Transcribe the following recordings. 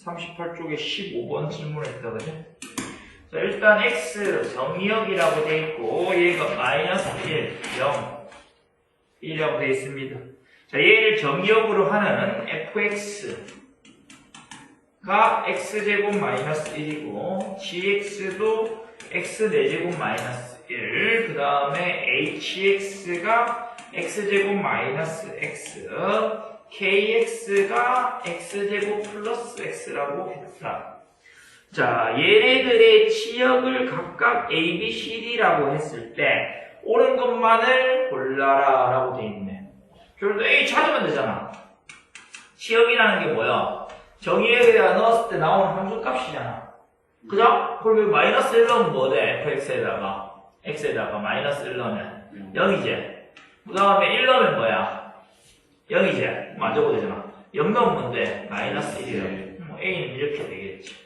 38쪽에 15번 질문했다, 그죠? 자, 일단 x 정의역이라고 돼 있고, 얘가 마이너스 1, 0, 1이라고 돼 있습니다. 자, 얘를 정의역으로 하는 fx가 x제곱 마이너스 1이고, gx도 x 4제곱 마이너스 1, 그 다음에 hx가 x제곱 마이너스 x, kx가 x제곱 플러스 x라고 했다. 자, 얘네들의 치역을 각각 a, b, c, d라고 했을 때 옳은 것만을 골라라 라고 돼 있네. 그래도 a 찾으면 되잖아. 치역이라는 게 뭐야? 정의역에다 넣었을 때 나오는 함수값이잖아. 그죠? 그럼 마이너스 1 넣으면 뭐 돼? fx에다가 x에다가 마이너스 1 넣으면 0이지. 그 다음에 1 넣으면 뭐야? 0이지. 그럼 안 적어도 되잖아. 0 넣으면 뭔데? 마이너스 1이에요. a는 이렇게 되겠지.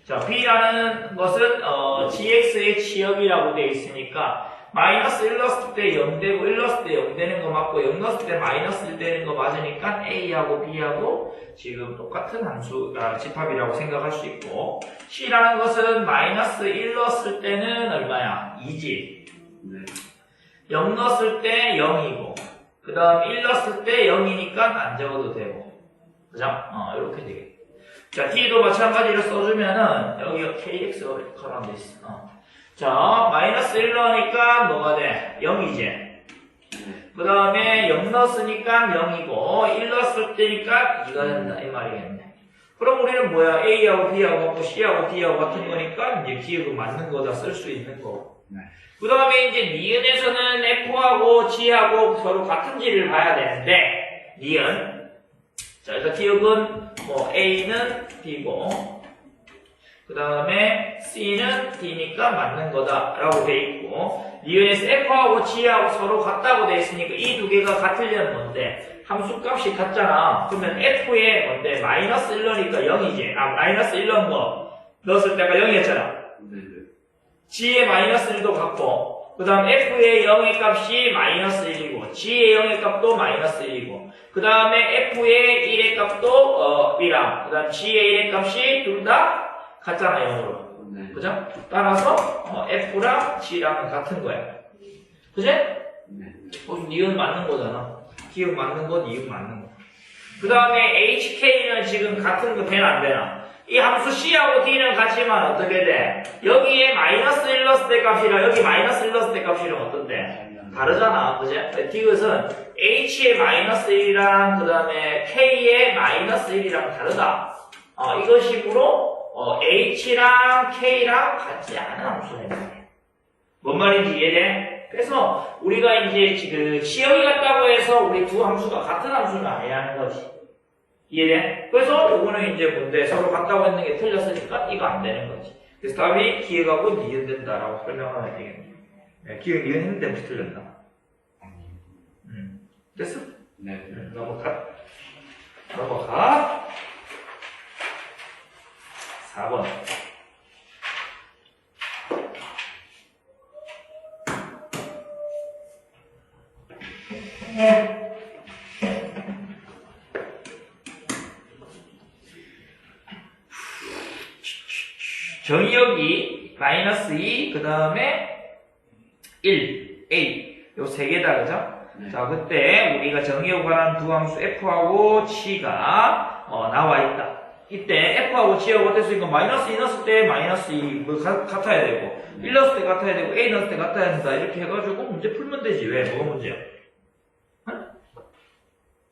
자, b라는 것은 gx의 치역이라고 되어 있으니까 마이너스 1 넣었을 때 0 되고 1 넣었을 때 0 되는 거 맞고 0 넣었을 때 마이너스 1 되는 거 맞으니까 a하고 b하고 지금 똑같은 함수 집합이라고 생각할 수 있고, c라는 것은 마이너스 1 넣었을 때는 얼마야? 2지. 0 넣었을 때 0이고, 그 다음 1 넣었을 때 0이니까 안 적어도 되고, 그죠? 이렇게 되겠다. 자, d도 마찬가지로 써주면은 여기가 kx가 이렇게 돼 있어. 자, 마이너스 1 넣으니까 뭐가 돼? 0이지. 그 다음에 0 넣었으니까 0이고 1 넣었을 때니까 2가 된다 이 말이겠네. 그럼 우리는 뭐야? a하고 b하고 같고 c하고 d하고 같은 거니까 이제 기억은 맞는 거다 쓸 수 있는 거고. 그 다음에 이제 니은에서는 f하고 g하고 서로 같은지를 봐야 되는데, 니은. 자, 일단 기억은 뭐 a는 b고, 그 다음에 c는 d니까 맞는 거다 라고 돼 있고, 니은에서 f하고 g하고 서로 같다고 돼 있으니까 이 두 개가 같으려면 뭔데? 함수값이 같잖아. 그러면 f에 뭔데? 마이너스 1 넣으니까 0이지. 마이너스 1 넣은 거 넣었을 때가 0이었잖아. g의 마이너스 1도 같고, 그 다음 f의 0의 값이 마이너스 1이고, g의 0의 값도 마이너스 1이고, 그 다음에 f의 1의 값도 b랑, 그 다음 g의 1의 값이 둘 다 같잖아, 0으로. 그죠? 따라서 f랑 g랑 같은 거야. 그지? 니은 맞는 거잖아. 기억 맞는 거, 니은 맞는 거. 그 다음에 hk는 지금 같은 거 되나 안 되나? 이 함수 c하고 d는 같지만 어떻게 돼? 여기에 마이너스 1 넣었을 때 값이랑 여기 마이너스 1 넣었을 때 값이랑 어떤데? 다르잖아. 그지? 디귿은 h의 마이너스 1이랑 그 다음에 k의 마이너스 1이랑 다르다. 이것이므로 h랑 k랑 같지 않은 함수네. 뭔 말인지 이해돼? 그래서 우리가 이제 지금 치역이 같다고 해서 우리 두 함수가 같은 함수는 아니야 하는 거지. 이해돼? 그래서 요거는 이제 뭔데 서로 같다고 했는 게 틀렸으니까 이거 안 되는 거지. 그래서 답이 기억하고 니은 된다라고 설명하면 되겠네. 네, 기억 니은 했는데 혹시 틀렸나? 됐어? 네. 넘어가. 4번. 정의역이 마이너스 2, 그 다음에 1, a 요 세 개다, 그죠? 자, 그때 우리가 정의역을 하는 두 함수 f하고 g가 나와 있다. 이때 f하고 g하고 어떨 수 있고 마이너스 2 넣었을 때 마이너스 2 같아야 되고 1 넣었을 때 같아야 되고 a 넣었을 때 같아야 된다. 이렇게 해가지고 문제 풀면 되지. 왜? 뭐가 문제야?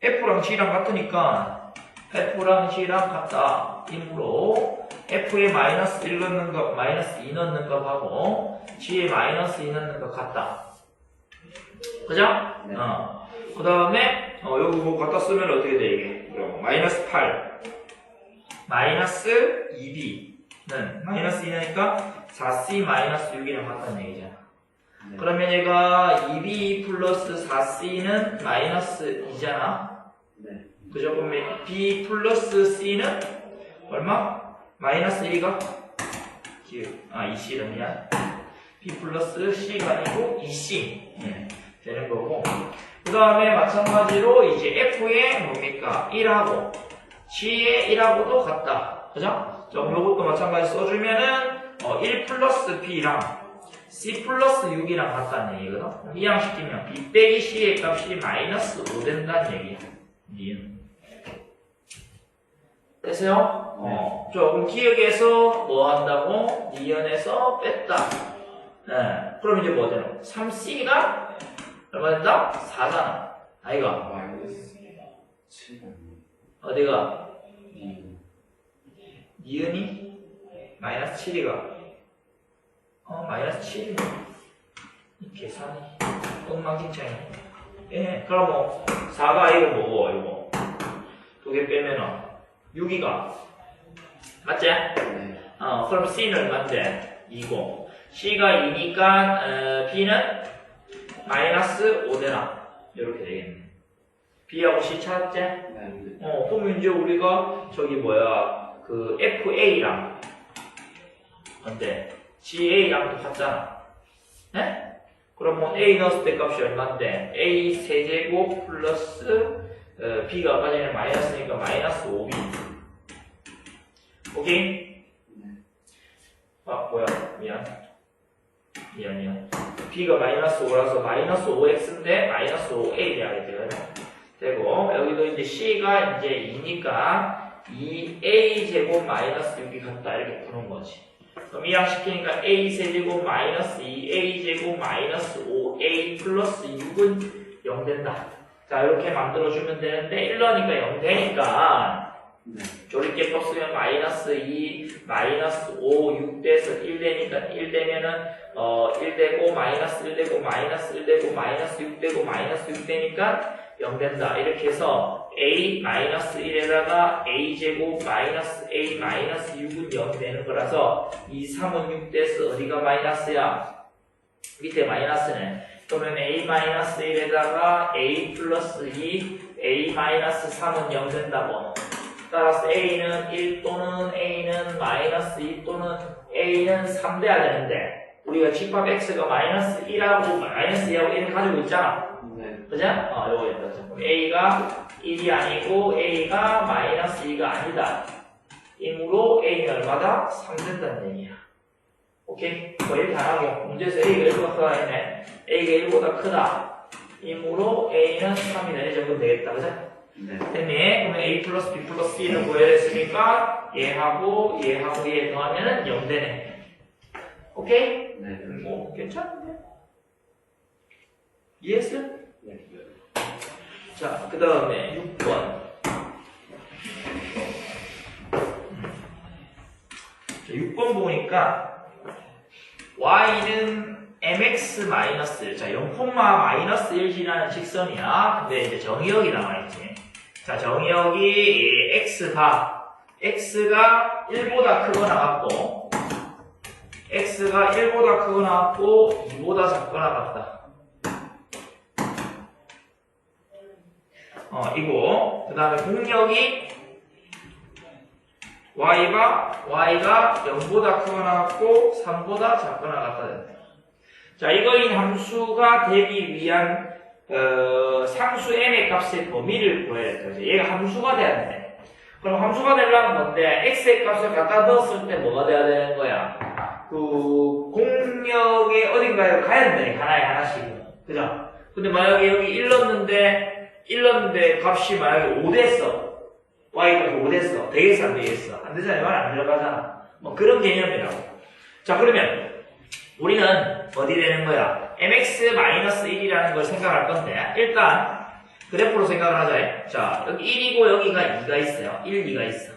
f랑 g랑 같으니까 f랑 g랑 같다. 이므로 f에 마이너스 1 넣는 것, 마이너스 2 넣는 것하고 g에 마이너스 2 넣는 것 같다. 그죠? 네. 그 다음에 여기 뭐 갖다 쓰면 어떻게 돼 이게? 마이너스 8 마이너스 2b는 마이너스 2니까 4c 마이너스 6이랑 같다는 얘기잖아. 네. 그러면 얘가 2b 플러스 4c는 마이너스 2잖아. 네. 그죠? 그러면 b 플러스 c는 얼마? 마이너스 1이가? 2c는 미안. b 플러스 c가 아니고 2c 되는 거고, 그 다음에 마찬가지로 이제 f에 뭡니까? 1하고 G의 1하고도 같다. 그죠? 자, 그럼 이것도 마찬가지 써주면은 1 플러스 B랑 C 플러스 6이랑 같다는 얘기거든? 이항시키면 B 빼기 C의 값이 마이너스 5 된다는 얘기야. 니은. 됐어요? 조금 기억해서 뭐 한다고? 니은에서 뺐다. 네. 그럼 이제 뭐 되노? 3C가 얼마 된다? 4잖아. 아이가? 마이너스 7. 어디가? 니은이? 마이너스 7이가? 마이너스 7이네. 이 계산이 엉망진창이네. 예, 그럼 뭐 4가 이거 뭐고 이거 두 개 빼면은 6이가 맞지? 네. 그럼 C는 얼마인데? 2고 C가 2니까 B는 마이너스 5되나? 이렇게 되겠네. B하고 C 찾았지? 네. 그럼 이제 우리가 저기 뭐야 그 FA랑 근데 GA랑 똑같잖아. 네? 그러면 A 넣었을 때 값이 얼마인데? A 세제곱 플러스 B가 아까 전에 마이너스니까 마이너스 5B. 오케이? 뭐야? 미안. B가 마이너스 5라서 마이너스 5X인데 마이너스 5A 돼야겠죠. 되고 여기도 이제 C가 이제 2니까 2A 제곱 마이너스 6이 같다 이렇게 푸는 거지. 그럼 이항시키니까 A 세제곱 마이너스 2A 제곱 마이너스 5A 플러스 6은 0 된다. 자 이렇게 만들어주면 되는데 1 넣으니까 0 되니까 조립계법 쓰면 마이너스 2, 마이너스 5, 6 돼서 1 되니까 1 되면은 1 되고 마이너스 1 되고 마이너스 1 되고 마이너스 6 되고 마이너스 6 되니까 0 된다. 이렇게 해서 A 마이너스 1에다가 A 제곱 마이너스 A 마이너스 6은 0 되는 거라서 2, 3은 6 돼서 어디가 마이너스야? 밑에 마이너스네. 그러면 A 마이너스 1에다가 A 플러스 2, A 마이너스 3은 0 된다고. 따라서 A는 1 또는 A는 마이너스 2 또는 A는 3 돼야 되는데 우리가 집합 X가 마이너스 1하고 마이너스 2하고 1을 가지고 있잖아. 그죠? 요거 A가 1이 아니고 A가 마이너스 2가 아니다. 이므로 A는 얼마다? 3 된다는 얘기야. 오케이? 뭐 이렇게 안 하고 문제에서 A가 1보다 크다 했네. A가 1보다 크다. 이므로 A는 3이다. 이 정도면 되겠다. 그죠? 됐네. 그러면 A 플러스 B 플러스 C를 구해냈으니까 얘하고 얘 더하면은 0 되네. 오케이? 네. 뭐 괜찮은데? 이해했어? 네. 자, 그 다음에 6번. 6번 보니까 y는 mx-1. 자, 0,-1 지나는 직선이야. 근데 이제 정의역이 나와있지. 자, 정의역이 x가 1보다 크거나 같고, x가 1보다 크거나 같고, 2보다 작거나 같다. 이거. 그 다음에 공역이 y가 0보다 크거나 같고 3보다 작거나 같다 된다. 자, 이거인 함수가 되기 위한 상수 n의 값의 범위를 구해야 돼. 얘가 함수가 돼야 돼. 그럼 함수가 되려면 뭔데? x의 값을 갖다 넣었을 때 뭐가 돼야 되는 거야? 그 공역의 어딘가에 가야 된다니까. 하나씩. 그죠? 근데 만약에 여기 1 넣었는데 값이 만약에 5 됐어. y값이 5 됐어. 되겠어, 안 되겠어? 안 되잖아. 말 안 들어가잖아. 뭐 그런 개념이라고. 자, 그러면 우리는 어디 되는 거야? mx-1이라는 걸 생각할 건데, 일단 그래프로 생각을 하자. 자, 여기 1이고 여기가 2가 있어요. 1, 2가 있어.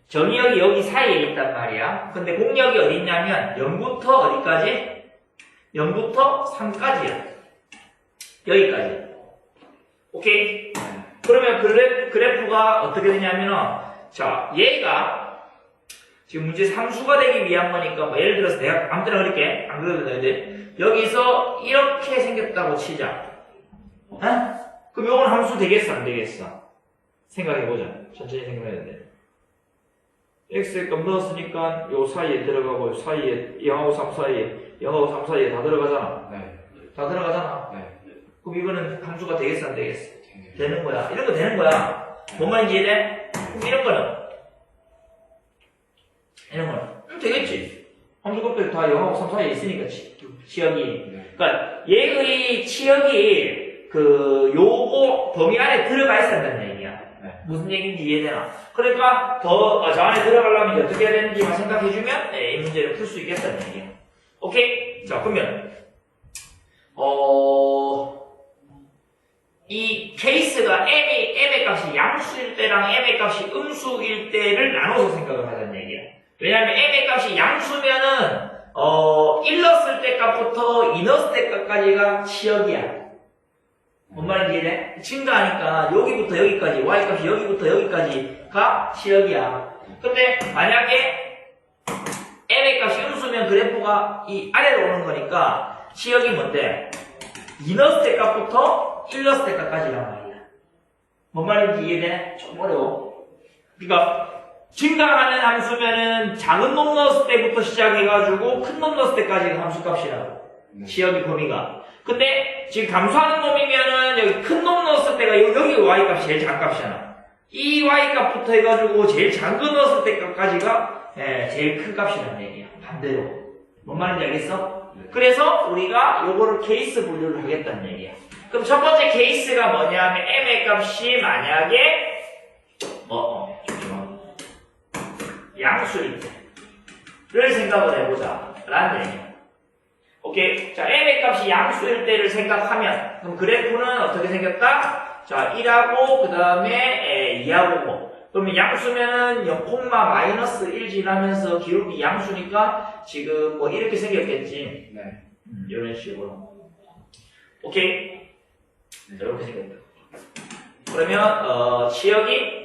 정의역이 여기 사이에 있단 말이야. 근데 공역이 어디 있냐면 0부터 어디까지? 0부터 3까지야. 여기까지. 오케이? 그러면 그래프가 어떻게 되냐면은, 자, 얘가 지금 문제 상수가 되기 위한 거니까, 뭐 예를 들어서 내가 아무 때나 그릴게. 안 그래도 되는데, 여기서 이렇게 생겼다고 치자. 그럼 요건 함수 되겠어, 안 되겠어? 생각해보자. 천천히 생각해야 돼. x의 값 넣었으니까 요 사이에 들어가고, 요 사이에, 0하고 3 사이에, 0하고 3 사이에 다 들어가잖아. 네. 다 들어가잖아. 네. 그럼 이거는 함수가 되겠어, 안 되겠어? 되는 거야. 이런 거 되는 거야. 뭔 말인지 이해돼? 그럼 이런 거는 되겠지. 함수값들이 다 0하고 3 사이에 있으니까 치역이. 그러니까 얘의 치역이 요거 범위 안에 들어가 있어야 된다는 얘기야. 무슨 얘기인지 이해되나? 그러니까 저 안에 들어가려면 이제 어떻게 해야 되는지만 생각해주면 이 문제를 풀 수 있겠다는 얘기야. 오케이? 자, 그러면 이 케이스가 m의 값이 양수일 때랑 m의 값이 음수일 때를 나눠서 생각을 하자는 얘기야. 왜냐하면 m의 값이 양수면은 1 넣었을 때 값부터 2 넣었을 때 값까지가 치역이야. 뭔 말인지 이해돼? 증가하니까 여기부터 여기까지 y값이 여기부터 여기까지가 치역이야. 근데 만약에 m의 값이 음수면 그래프가 이 아래로 오는 거니까 치역이 뭔데? 2 넣었을 때 값부터 1 넣었을 때 값까지란 말이야. 뭔 말인지 이해돼? 좀 어려워. 그러니까 증가하는 함수면은 작은 놈 넣었을 때부터 시작해가지고 큰 놈 넣었을 때까지가 함수값이라고. 치역이 범위가. 근데 지금 감소하는 놈이면은 여기 큰 놈 넣었을 때가 여기 y값이 제일 작은 값이잖아. 이 y값부터 해가지고 제일 작은 거 넣었을 때 값까지가 제일 큰 값이라는 얘기야. 반대로. 뭔 말인지 알겠어? 그래서 우리가 요거를 케이스 분류를 하겠다는 얘기야. 그럼 첫 번째 케이스가 뭐냐면 m의 값이 만약에 양수일 때를 생각을 해보자 라는 얘기야. 오케이? 자, m의 값이 양수일 때를 생각하면 그럼 그래프는 어떻게 생겼다? 자, 1하고 그 다음에 2하고 5. 그러면 양수면은 0,-1 지나면서 기울기 양수니까 지금 뭐 이렇게 생겼겠지. 네. 이런 식으로. 오케이? 자, 이렇게 생겼다. 그러면 치역이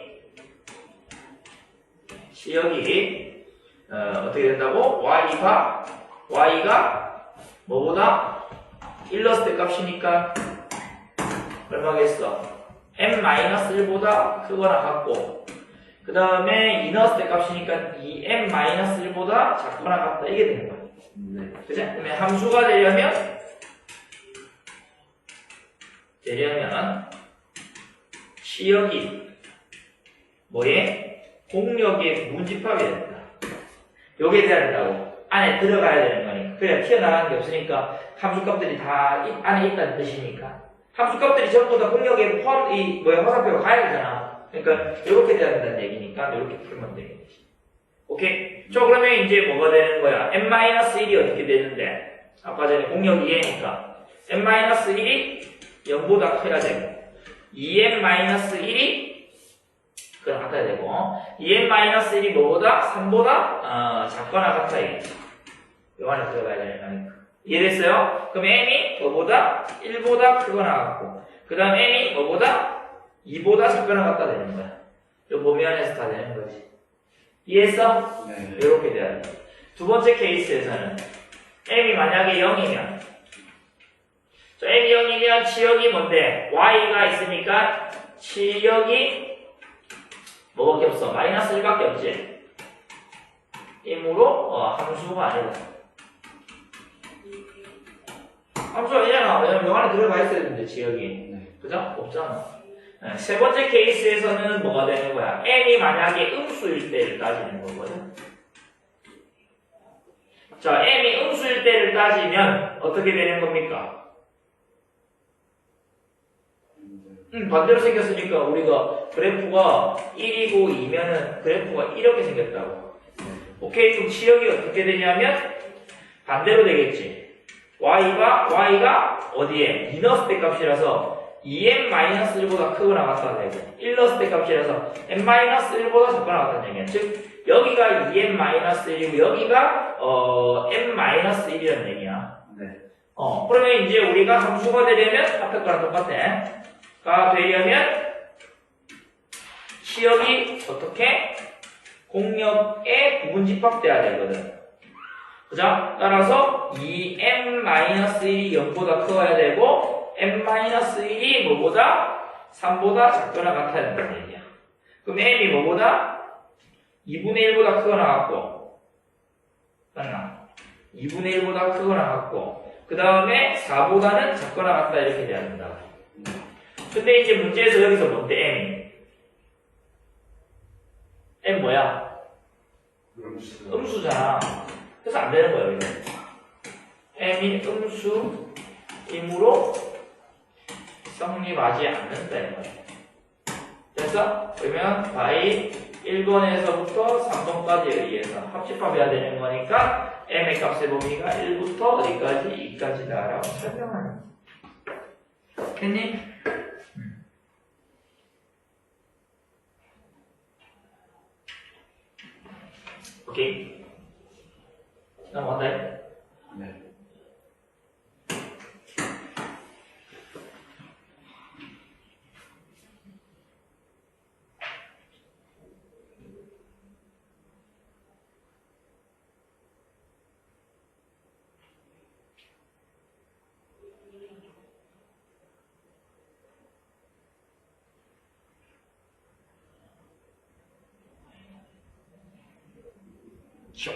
어떻게 된다고? y가 뭐보다 1 넣었을 때 값이니까 얼마겠어? m-1보다 크거나 같고 그 다음에 2 넣었을 때 값이니까 2m-1보다 작거나 같다 이게 되는 거야. 네. 그죠? 그러면 함수가 되려면 치역이 공력의 부분집합이 된다. 요게 돼야 된다고. 안에 들어가야 되는 거니까. 그래야 튀어나가는 게 없으니까 함수값들이 다 안에 있다는 뜻이니까. 함수값들이 전부 다 공력에 화살표가 가야 되잖아. 그러니까 이렇게 돼야 된다는 얘기니까 이렇게 풀면 되겠지. 오케이? 그러면 이제 뭐가 되는 거야? n-1이 어떻게 되는데? 아까 전에 공력 2A니까 n-1이 0보다 커야 되고 2n-1이 그건 같아야 되고 2n-1이 뭐보다? 3보다 작거나 같아야겠지. 요 안에 들어가야 되는 거니까. 이해됐어요? 그럼 m이 뭐보다? 1보다 크거나 같고 그 다음 m이 뭐보다? 2보다 작거나 같다 되는 거야. 요 범위 안에서 다 되는 거지. 이해했어? 네. 이렇게 돼야 돼. 두 번째 케이스에서는 m이 만약에 0이면 m이 0이면 치역이 뭔데? y가 있으니까 치역이 뭐밖에 없어? -1밖에 없지. 이므로 함수가 아니다. 함수가 아니잖아. 왜냐면 요 안에 들어가 있어야 되는데 치역이. 그죠? 없잖아. 세 번째 케이스에서는 뭐가 되는 거야? m이 만약에 음수일 때를 따지는 거거든. 자, m이 음수일 때를 따지면 어떻게 되는 겁니까? 반대로 생겼으니까 우리가 그래프가 1이고 2면은 그래프가 이렇게 생겼다고. 오케이? 그럼 치역이 어떻게 되냐면 반대로 되겠지. y가 어디에? 2 넣었을 때 값이라서 2n-1보다 크거나 같다 되고 1 넣었을 때 값이라서 n-1보다 작거나 같다는 얘기야. 즉 여기가 2n-1이고 여기가 n-1이라는 얘기야. 네. 그러면 이제 우리가 함수가 되려면 앞에 거랑 똑같아. 가 되려면 치역이 어떻게? 공력에 부분집합돼야 되거든. 그죠? 따라서 2n-1이 0보다 커야 되고 n-1이 뭐보다? 3보다 작거나 같아야 된다는 얘기야. 그럼 n이 뭐보다? 2분의 1보다 크거나 같고 맞나? 2분의 1보다 크거나 같고 그 다음에 4보다는 작거나 같다 이렇게 돼야 된다. 근데 이제 문제에서 여기서 뭔데? M 뭐야? 음수. 음수잖아. 그래서 안 되는 거예요, 이거. M이 음수이므로 성립하지 않는다는 거예요. 됐어? 그러면 by 1번에서부터 3번까지에 의해서 합집합해야 되는 거니까 M의 값의 범위가 1부터 어디까지? 2까지다라고 설명하는 거예요. 됐니? 오케이. 넘어간다. 네. 쇼.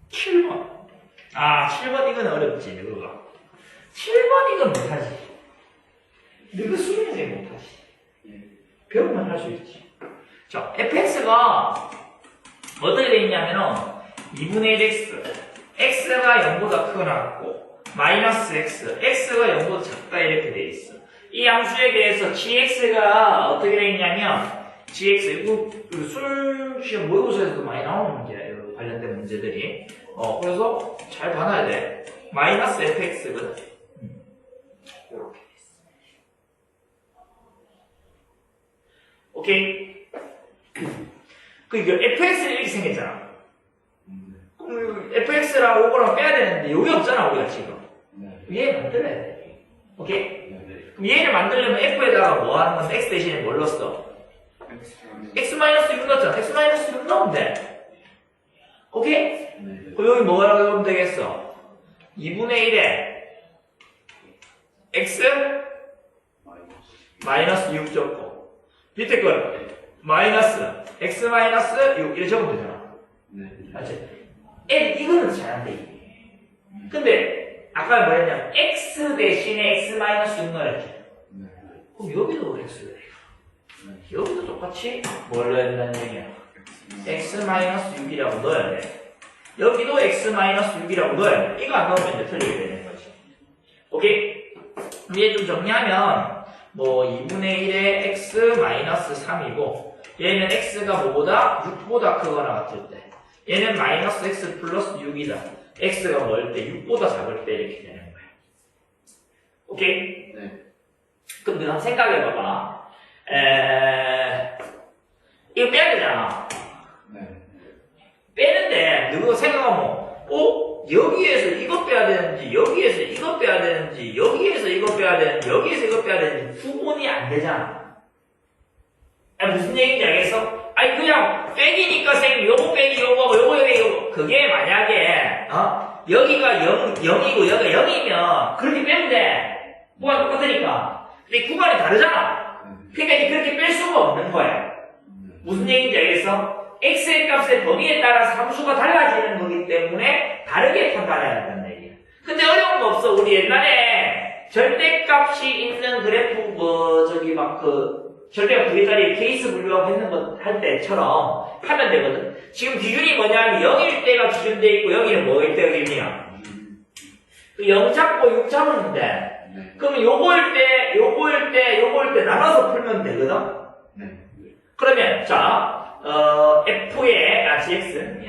7번. 아, 7번 이건 어렵지, 너가. 7번 이건 못하지. 너가 수능생 못하지. 배우면 할 수 있지. 자, fx가 어떻게 돼 있냐면은 2분의 1x. x가 0보다 크거나 같고, 마이너스 x. x가 0보다 작다 이렇게 돼 있어. 이 함수에 대해서 gx가 어떻게 돼 있냐면, gx, 이거 수능시험 모의고사에서도 많이 나오는 문제예요. 관련된 문제들이. 그래서 잘 봐놔야 돼. 마이너스 fx거든. 이렇게 돼 있어. 오케이? 그 이거 fx는 이렇게 생겼잖아. 그럼 fx랑 5거랑 빼야 되는데 여기 없잖아, 우리가 지금. 얘 만들어야 돼. 오케이? 그럼 얘를 만들려면 f에다가 뭐 하는 건데 x 대신에 뭘 넣었어? x-6 넣었잖아. x-6 넣으면 돼. 오케이? 그럼 여기 뭐가 넣으면 되겠어? 2분의 1에 x 마이너스 6 적고 밑에 걸 마이너스 x 마이너스 6 이렇게 적으면 되잖아. 맞지? 이거는 잘 안 돼. 근데 아까 뭐랬냐면 x 대신에 x 마이너스 6 넣었지. 그럼 여기도 x가 돼. 여기도 똑같이 뭘 넣어야 된다는 얘기야? x-6이라고 넣어야 돼. 여기도 x-6이라고 넣어야 돼. 이거 안 넣으면 이제 틀리게 되는 거지. 오케이? 그럼 얘 좀 정리하면 뭐 2분의 1에 x-3이고 얘는 x가 뭐보다? 6보다 크거나 같을 때 얘는 마이너스 x 플러스 6이다. x가 뭐일 때? 6보다 작을 때 이렇게 되는 거야. 오케이? 네. 그럼 너가 생각해봐봐. 이거 빼야 되잖아. 빼는데, 너가 생각하면, 여기에서 이거 빼야 되는지, 여기에서 이거 빼야 되는지, 여기에서 이거 빼야 되는지, 여기에서 이거 빼야 되는지, 구분이 안 되잖아. 무슨 얘기인지 알겠어? 아니, 그냥 빼기니까 요거 빼기 요거고, 요거 빼기 요거. 그게 만약에, 여기가 0이고, 여기가 0이면, 그렇게 빼면 돼. 구간 똑같으니까. 근데 구간이 다르잖아. 그러니까 이제 그렇게 뺄 수가 없는 거야. 무슨 얘기인지 알겠어? x의 값의 범위에 따라서 함수가 달라지는 거기 때문에 다르게 판단해야 된다는 얘기야. 근데 어려운 거 없어. 우리 옛날에 절대값이 있는 그래프 절대값 두 개짜리 케이스 분류하고 했는 거 할 때처럼 하면 되거든. 지금 기준이 뭐냐면 0일 때가 기준돼 있고 여기는 뭐일 때가 기준이야? 0 잡고 6 잡으면 돼. 그러면 요거일 때 나눠서 풀면 되거든? 그러면, 자, f의, gx,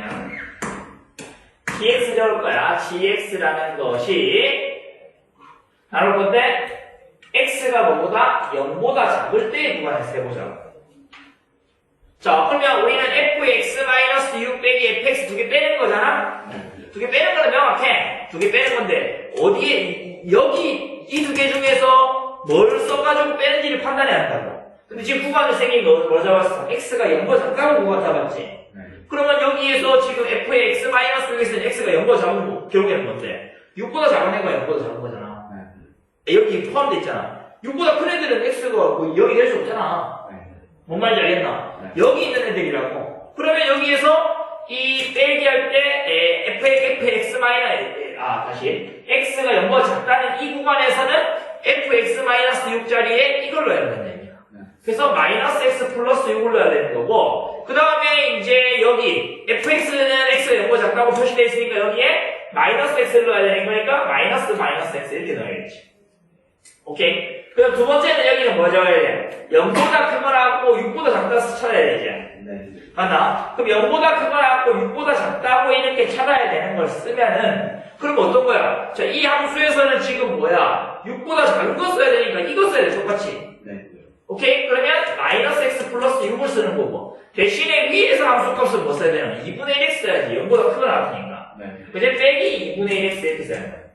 gx 적을 거야. gx라는 것이, 나눌 건데, x가 뭐보다? 0보다 작을 때의 구간에서 해보자. 자, 그러면 우리는 fx-6 빼기 fx 두 개 빼는 거잖아? 두 개 빼는 거는 명확해. 두 개 빼는 건데, 어디에, 여기, 이 두 개 중에서 뭘 써가지고 빼는지를 판단해야 한다고. 근데 지금 구간이 생긴 거 뭘 잡았어? x가 0보다 작다고 구간 잡았지? 그러면 여기에서 지금 f의 x-6에서는 x가 0보다 작은 거, 결국에는 뭔데? 6보다 작은 애가 0보다 작은 거잖아. 여기 포함되어 있잖아. 6보다 큰 애들은 x가 뭐 0이 될 수 없잖아. 뭔 말인지 알겠나? 여기 있는 애들이라고. 그러면 여기에서 이 빼기 할 때 다시 x가 0보다 작다는 이 구간에서는 fx-6 자리에 이걸 넣어야 된다는 얘기야. 그래서 마이너스 x 플러스 6을 넣어야 되는 거고, 그 다음에 이제 여기 fx는 x가 0보다 작다고 표시되어 있으니까 여기에 마이너스 x를 넣어야 되는 거니까 마이너스 x 이렇게 넣어야겠지. 오케이? 그럼 두 번째는 여기는 뭐 적어야 돼? 0보다 크거나 하고 6보다 작다 찾아야 되지. 네. 하나. 그럼 0보다 크거나 하고 6보다 작다고 이렇게 찾아야 되는 걸 쓰면은, 그럼 어떤 거야? 자, 이 함수에서는 지금 뭐야? 6보다 작은 거 써야 되니까 이거 써야 돼, 똑같이. 네. 오케이? 그러면 마이너스 x 플러스 6을 쓰는 거고, 대신에 위에서 함수값은 뭐 써야 되냐면 2분의 1x 써야지. 0보다 크거나 같으니까. 네. 그제 빼기 2분의 1x 이렇게 써야 돼.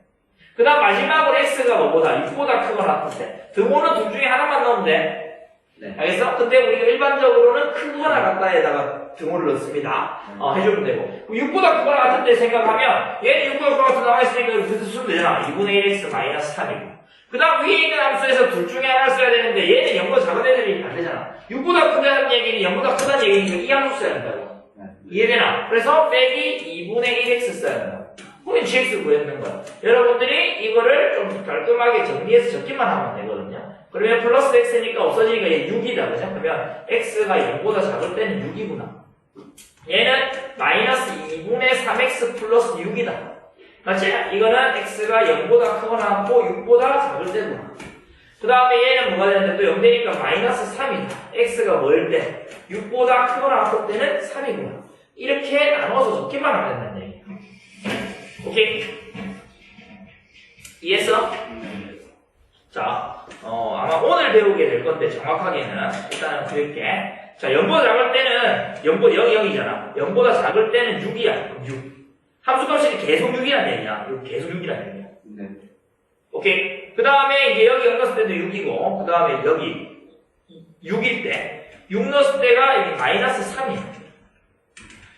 그 다음 마지막으로 x가 뭐보다? 6보다 크거나 같을 때. 등호는 둘 중에 하나만 넣으면 돼. 네. 알겠어? 근데 우리가 일반적으로는 크거나 같다에다가 등호를 넣습니다. 해주면 되고. 6보다 크거나 같은 때 생각하면, 얘는 6보다 크거나 같은 나와있으니까 이렇게 쓰면 되잖아. 2분의 1x 마이너스 3이고. 그 다음 위에 있는 함수에서 둘 중에 하나를 써야 되는데, 얘는 0보다 작은 애들이 안 되잖아. 6보다 크다는 얘기는 0보다 크다는 얘기니까 이 함수 써야 된다고. 네. 이해되나? 그래서 빼기 2분의 1x 써야 된다. 그럼 gx 구했는 거야. 여러분들이 이거를 좀 깔끔하게 정리해서 적기만 하면 되거든요. 그러면 플러스 x니까 없어지니까 얘 6이다. 그죠? 그러면 x가 0보다 작을 때는 6이구나. 얘는 마이너스 2분의 3x 플러스 6이다. 맞지? 이거는 x가 0보다 크거나 하고 6보다 작을 때구나. 그 다음에 얘는 뭐가 되는데 또 0 되니까 마이너스 3이다. x가 뭐일 때? 6보다 크거나 하고 때는 3이구나. 이렇게 나눠서 적기만 하면 된다는 얘기야. 오케이? 이해했어? 자, 아마 오늘 배우게 될 건데 정확하게는 일단은 그럴게. 자, 0보다 작을 때는 0이잖아. 0보다 작을 때는 6이야. 그럼 6. 함수값이 계속 6이라는 얘기야. 이거 계속 6이라는 얘기야. 네. 오케이? 그 다음에 이제 여기 0 넣었을 때도 6이고, 그 다음에 여기 6일 때, 6 넣었을 때가 여기 마이너스 3이야.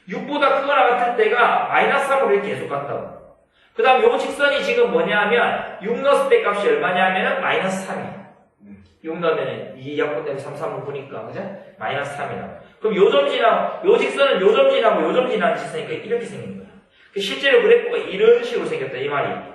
6보다 크거나 같을 때가 마이너스 3으로 이렇게 계속 간다고. 그 다음 요 직선이 지금 뭐냐면 6 넣었을 때 값이 얼마냐면은 마이너스 3이야. 6 넣으면은 2 약분 때문에 3, 3을 보니까 그죠? 마이너스 3이다. 그럼 요 점 지나고 요 직선은 요 점 지나고 요 점 지나는 직선이니까 이렇게 생긴 거야. 실제로 그래프가 이런 식으로 생겼다 이 말이야.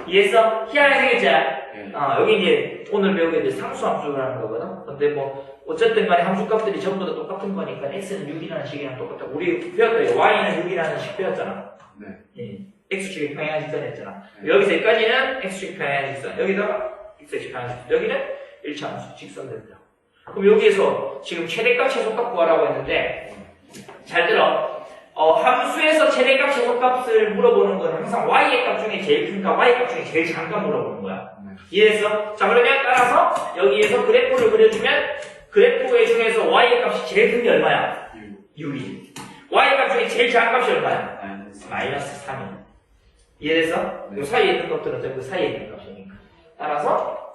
이해했어? 희한하게 생겼지? 네. 여기 이제 오늘 배우게 될 상수 함수라는 거거든. 근데 뭐 어쨌든 간에 함수값들이 전부 다 똑같은 거니까 x는 6이라는 식이랑 똑같다. 우리 배웠다. y는 6이라는 식 배웠잖아. 네. 예. x축의 평행한 직선 했잖아. 여기서 여기까지는 x축의 평행한 직선. 여기다가 x축의 평행한 직선. 여기는 1차 함수 직선 된다. 그럼 여기에서 지금 최대값 최소값 구하라고 했는데 잘 들어. 함수에서 최대값 최소값을 물어보는 건 항상 y의 값 중에 제일 큰 값, y의 값 중에 제일 작은 값 물어보는 거야. 이해했어? 자, 그러면 따라서 여기에서 그래프를 그려주면 그래프 중에서 y의 값이 제일 큰 게 얼마야? 6이. y의 값 중에 제일 작은 값이 얼마야? 마이너스 3이. 이해됐어? 네. 요 사이에 있는 값들은 전부 사이에 있는 값이니까. 따라서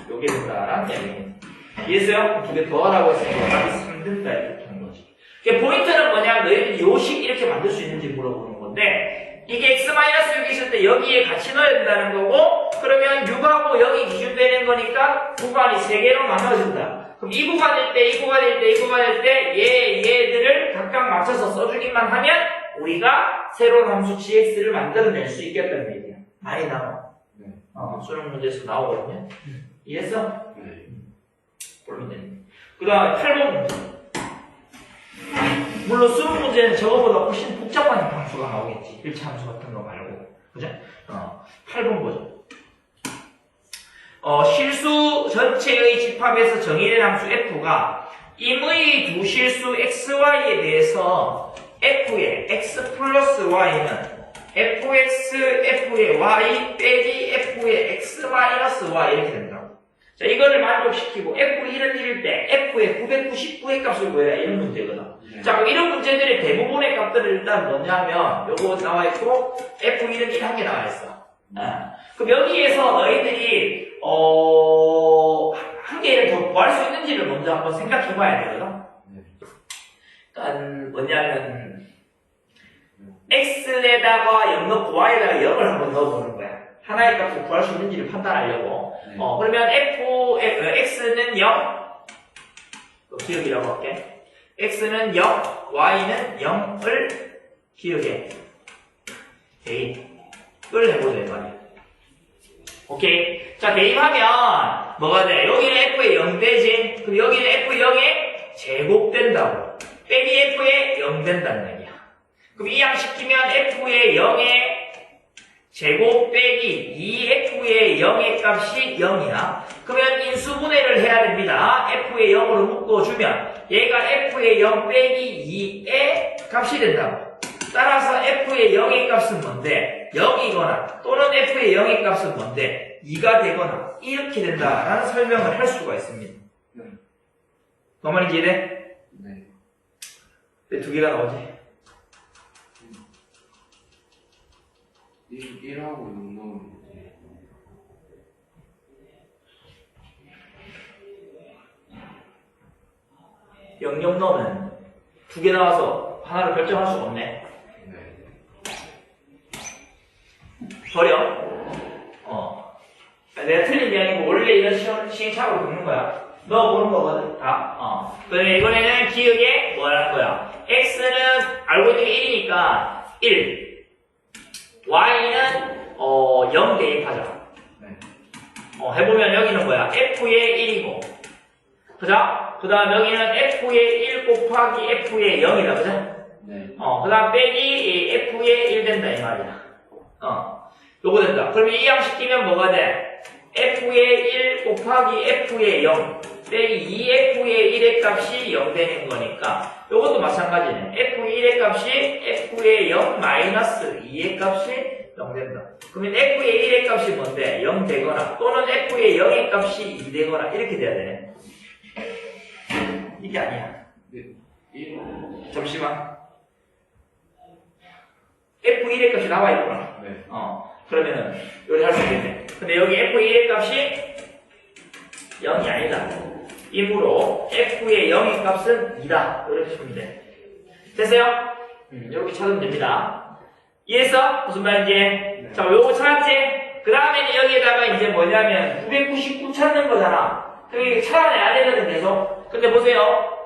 요게 된다라는 얘기입니다. 이해했어요? 두 개 더 하라고 했으니까 답이 3된다 이렇게 한 거지. 포인트는 뭐냐? 너희들이 요식 이렇게 만들 수 있는지 물어보는 건데 이게 x-6이 있을 때 여기에 같이 넣어야 된다는 거고 그러면 6하고 여기 기준되는 거니까 구간이 3개로 나눠진다. 그럼 이 구간일 때, 이 구간일 때, 이 구간일 때 얘들을 각각 맞춰서 써주기만 하면 우리가 새로운 함수 gx를 만들어낼 수 있겠다는 얘기야. 많이 나와. 네. 수능 문제에서 나오거든요. 이해했어? 네. 그러면 돼. 그 다음에 8번 문제. 물론 수능 문제는 저거보다 훨씬 복잡한 함수가 나오겠지. 1차 함수 같은 거 말고. 그죠? 8번 보죠. 실수 전체의 집합에서 정의된 함수 f가 임의 두 실수 xy에 대해서 f의 x 플러스 y는 fx, f의 y 빼기 f의 x 마이너스 y 이렇게 된다고. 자, 이거를 만족시키고 f1을 잃을 때 f의 999의 값을 구해라 이런 문제거든. 네. 자, 그럼 이런 문제들의 대부분의 값들을 일단 뭐냐면 요거 나와있고 f1은 1한 개 나와있어. 그럼 여기에서 너희들이 한 개를 더 구할 수 있는지를 먼저 한번 생각해 봐야 되거든. 일단 뭐냐면 x에다가 0 넣고 y에다가 0을 한번 넣어보는 거야. 하나의 값을 구할 수 있는지를 판단하려고. 그러면 x는 0 기억이라고 할게. x는 0, y는 0을 기억해. 대입을 해보자 이 말이야. 오케이. 자, 대입하면 뭐가 돼? 여기는 f의 0되지? 그럼 여기는 f0에 제곱된다고. 빼기 f에 0 된다는 얘기야. 그럼 이항시키면 f의 0에 제곱 빼기 2f의 0의 값이 0이야. 그러면 인수분해를 해야 됩니다. f의 0으로 묶어주면 얘가 f의 0 빼기 2의 값이 된다고. 따라서 f의 0의 값은 뭔데? 0이거나 또는 f의 0의 값은 뭔데? 2가 되거나 이렇게 된다라는 설명을 할 수가 있습니다. 네. 뭔 말인지 이해돼? 네. 왜 두 개가 나오지? 1하고 6 넣으면 돼. 영영 넣으면 두 개 나와서 하나를 결정할 수가 없네. 네. 버려. 내가 틀린 게 아니고 원래 이런 시행착오를 겪는 거야. 넣어보는 거거든. 다. 그러면 이번에는 기억에 뭐라는 거야? x는 알고 있는 게 1이니까 1. y는 0 대입하자. 네. 해보면 여기는 뭐야? f의 1이고. 그죠? 그 다음 여기는 f의 1 곱하기 f의 0이다. 그죠? 네. 그 다음 빼기 f의 1 된다. 이 말이야. 요거 된다. 그러면 이항시키면 뭐가 돼? f의 1 곱하기 f의 0 빼기 2f의 1의 값이 0 되는 거니까 요것도 마찬가지네. f의 1의 값이 f의 0 마이너스 2의 값이 0 된다. 그러면 f의 1의 값이 뭔데? 0 되거나 또는 f의 0의 값이 2 되거나 이렇게 돼야 되네. 이게 아니야. 네. 1. 잠시만. f1의 값이 나와 있구나. 네. 그러면은 요리 할 수 있겠네. 근데 여기 f1의 값이 0이 아니다. 이므로 f의 0의 값은 2다. 이렇게 보면 돼. 됐어요? 이렇게 찾으면 됩니다. 이해했어? 무슨 말인지? 네. 자, 요거 찾았지? 그 다음에는 여기에다가 이제 뭐냐면 999 찾는 거잖아. 그게 찾아내야 되거든, 계속. 근데 보세요.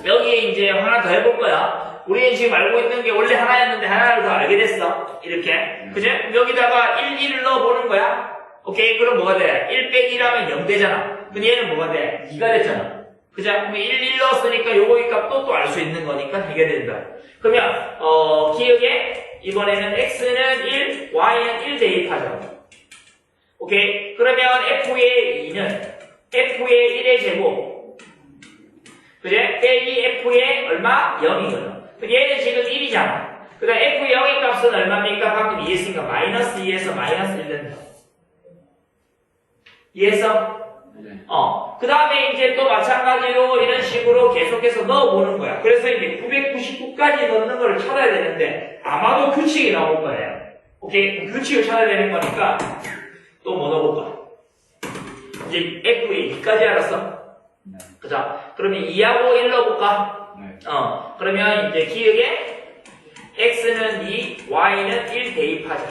여기에 이제 하나 더 해볼 거야. 우리는 지금 알고 있는 게 원래 하나였는데 하나를 더 알게 됐어. 이렇게. 그죠? 여기다가 1, 1을 넣어보는 거야. 오케이? 그럼 뭐가 돼? 1 빼기 1하면 0 되잖아. 근데 얘는 뭐가 돼? 2가 됐잖아. 그죠? 그러면 1, 1 넣었으니까 요거의 값도 또 알 수 있는 거니까 이게 된다. 그러면, 기억에 이번에는 x는 1, y는 1 대입하자. 오케이? 그러면 f의 2는 f의 1의 제곱. 그제? 빼기 f의 얼마? 0이거든. 얘는 지금 1이잖아. 그 다음 f의 0의 값은 얼마입니까? 방금 이해했으니까 마이너스 2에서 마이너스 1 된다. 이해했어? 네. 그 다음에 이제 또 마찬가지로 이런 식으로 계속해서 넣어보는 거야. 그래서 이제 999까지 넣는 거를 찾아야 되는데 아마도 규칙이 나올 거예요. 오케이? 규칙을 찾아야 되는 거니까 또 뭐 넣어볼까? 이제 f의 2까지 알았어? 네. 그죠? 그러면 2하고 1 넣어볼까? 네. 그러면 이제 기억에 x는 2, y는 1 대입하자.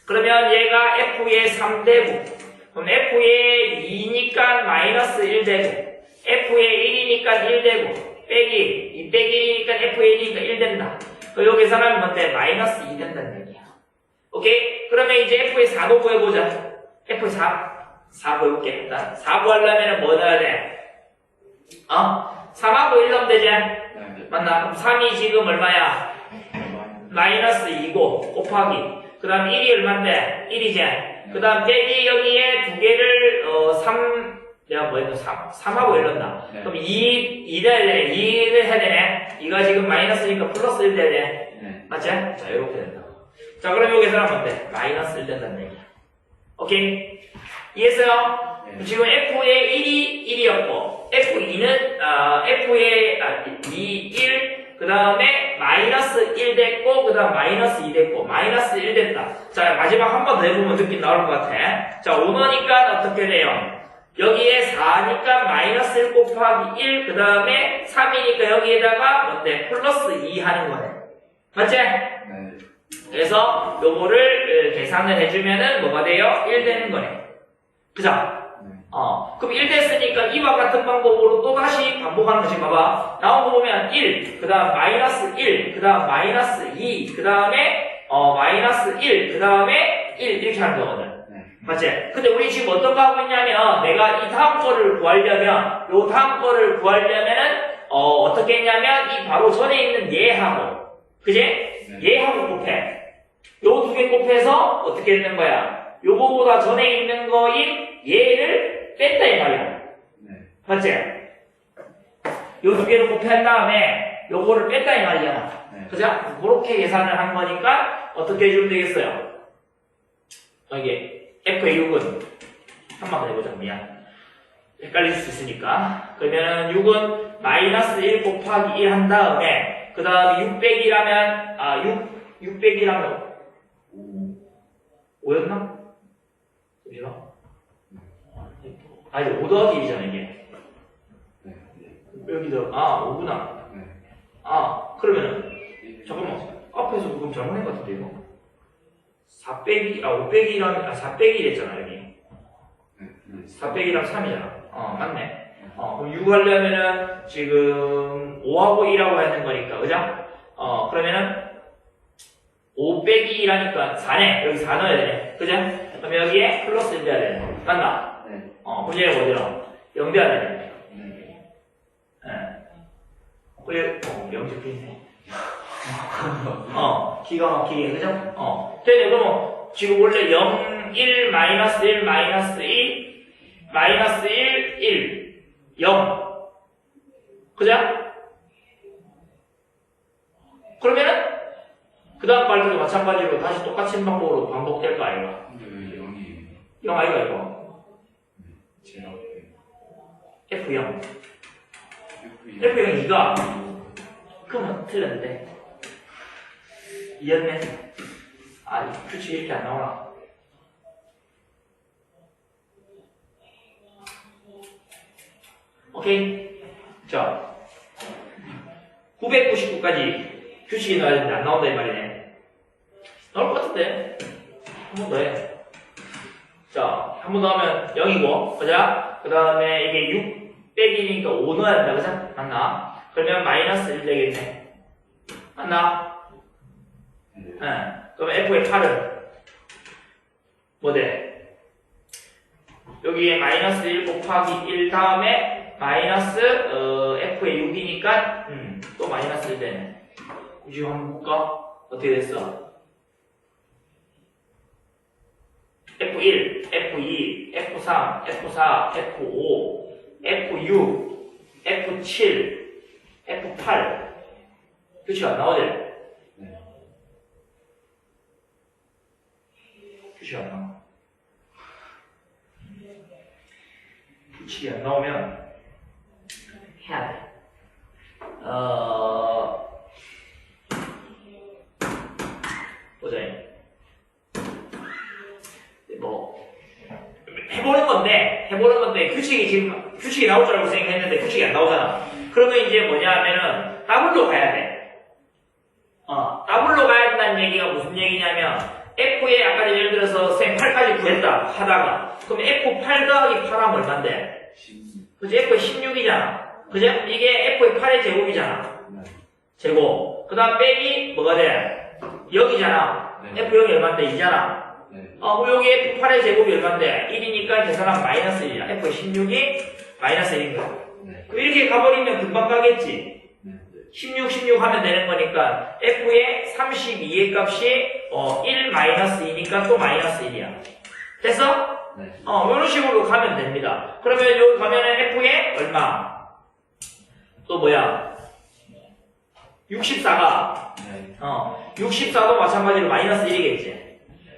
그러면 얘가 f의 3 되고, 그럼 f의 2니까 마이너스 1 되고, f의 1이니까 1 되고, 빼기 2 빼기 1이니까 f의 1이니까 1 된다. 그럼 여기 계산하면 뭔데? 마이너스 2 된다는 얘기야. 오케이? 그러면 이제 f의 4도 구해보자. f의 4 구해볼게. 일단 4 구하려면 뭐 넣어야 돼? 3하고 1 넣으면 되지? 네. 맞나? 그럼 3이 지금 얼마야? 마이너스 2고 곱하기 그 다음 1이 얼만데? 1이지? 그 다음 빼기 여기에 두 개를 3 내가 뭐 했노? 3하고 1 넣는다. 네. 그럼 2 돼야 되네. 2를 해야 되네. 2가 지금 마이너스니까 플러스 1 돼야 돼. 네. 맞지? 자 이렇게 된다. 자 그럼 여기서 하면 뭔데? 마이너스 1 된다는 얘기야. 오케이? 이해했어요? 네. 지금 f의 1이 1이었고 f2는 f의 2, 1 그 다음에 마이너스 1 됐고 그 다음 마이너스 2 됐고 마이너스 1 됐다. 자 마지막 한 번 더 해보면 느낌 나올 것 같아. 자 5넣으니까 어떻게 돼요? 여기에 4니까 마이너스 1 곱하기 1 그 다음에 3이니까 여기에다가 뭔데? 플러스 2 하는 거네. 맞지? 네. 그래서 요거를 계산을 해주면은 뭐가 돼요? 1 되는 거네. 그죠? 그럼 1 됐으니까 이와 같은 방법으로 또 다시 반복하는 거지. 봐봐. 나온 거 보면 1, 그 다음 마이너스 1, 그 다음 마이너스 2, 그 다음에 마이너스 1, 그 다음에 1 이렇게 하는 거거든. 네. 맞지? 근데 우리 지금 어떤 거 하고 있냐면, 내가 이 다음 거를 구하려면, 요 다음 거를 구하려면은, 어떻게 했냐면, 이 바로 전에 있는 얘하고, 그지? 얘하고 곱해. 요 두 개 곱해서 어떻게 했는 거야? 요거보다 전에 있는 거인 얘를 뺐다 이 말이야. 맞지? 요 두 개를 곱한 다음에 요거를 뺐다 이 말이야. 그죠? 그렇게 계산을 한 거니까 어떻게 해주면 되겠어요? 이게 F의 6은 한번 더 해보자. 미안. 헷갈릴 수 있으니까. 그러면은 6은 마이너스 1 곱하기 1 한 다음에 그 다음에 600이라면 600이라면 5였나? 잠시만. 이제 5 더하기 1이잖아 이게. 여기도 5구나. 그러면은 잠깐만. 앞에서 그럼 잘못한 것 같은데 이거. 4 빼기 5 빼기랑 4 빼기 했잖아 여기. 4 빼기랑 3이잖아. 맞네. 그럼 6 하려면은 지금 5하고 1하고 하는 거니까 그죠? 그러면은 5 빼기 1하니까 4네. 여기 4 넣어야 되네. 그죠? 그럼 여기에 플러스 1 돼야 되네. 맞나? 그럼 얘는 어디로? 0 돼야 되네. 그래, 0 적혀있네. 기가 막히게, 그죠? 되네. 그러면 지금 원래 0, 1, 마이너스 1, 마이너스 1, 마이너스 1, 1, 0. 그죠? 그러면은 그 다음 발표도 마찬가지로 다시 똑같은 방법으로 반복될 거 아이가? 0 아이가 이거? F0. F0 2가 그러면 틀렸는데 2였네. 규칙이 이렇게 안 나오나? 오케이. 자, 999까지 규칙이 나와야 되는데 안 나온다 이 말이네. 나올 것 같은데 한 번 더 해. 자, 한 번 더 하면 0이고 그죠? 그 다음에 이게 6 빼기니까 5 넣어야 된다 그죠? 맞나? 그러면 마이너스 1 되겠네. 맞나? 그럼 F의 8은 뭐 돼? 여기에 마이너스 1 곱하기 1 다음에 마이너스 F의 6이니까 또 마이너스 1 되네. 지금 한번 볼까? 어떻게 됐어? F1, F2, F3, F4, F5, F6, F7, F8 규칙 안 나오지? 규칙 안 나와. 규칙이 안 나오면 해야 돼. 보자. 뭐 해보는 건데 규칙이 나올 줄 알고 생각했는데 규칙이 안 나오잖아. 그러면 이제 뭐냐 하면은 더블로 가야 돼. 더블로 가야 된다는 얘기가 무슨 얘기냐면 F에 아까 예를 들어서 쌤 8까지 구했다 하다가 그럼 F8 더하기 8하면 얼만데? 그치? F의 16이잖아. 그죠? 이게 F의 8의 제곱이잖아. 제곱. 그 다음 빼기 뭐가 돼? 0이잖아. F0이 얼만데? 2잖아. 그럼 여기 F8의 제곱이 얼만데? 1이니까 계산하면 마이너스 1이야. F의 16이 마이너스 1인 거야. 그럼 이렇게 가버리면 금방 가겠지? 16, 16 하면 되는 거니까 F의 32의 값이 1 마이너스 2니까 또 마이너스 1이야. 됐어? 이런 식으로 가면 됩니다. 그러면 여기 가면은 F의 얼마? 또 뭐야? 64가 64도 마찬가지로 마이너스 1이겠지.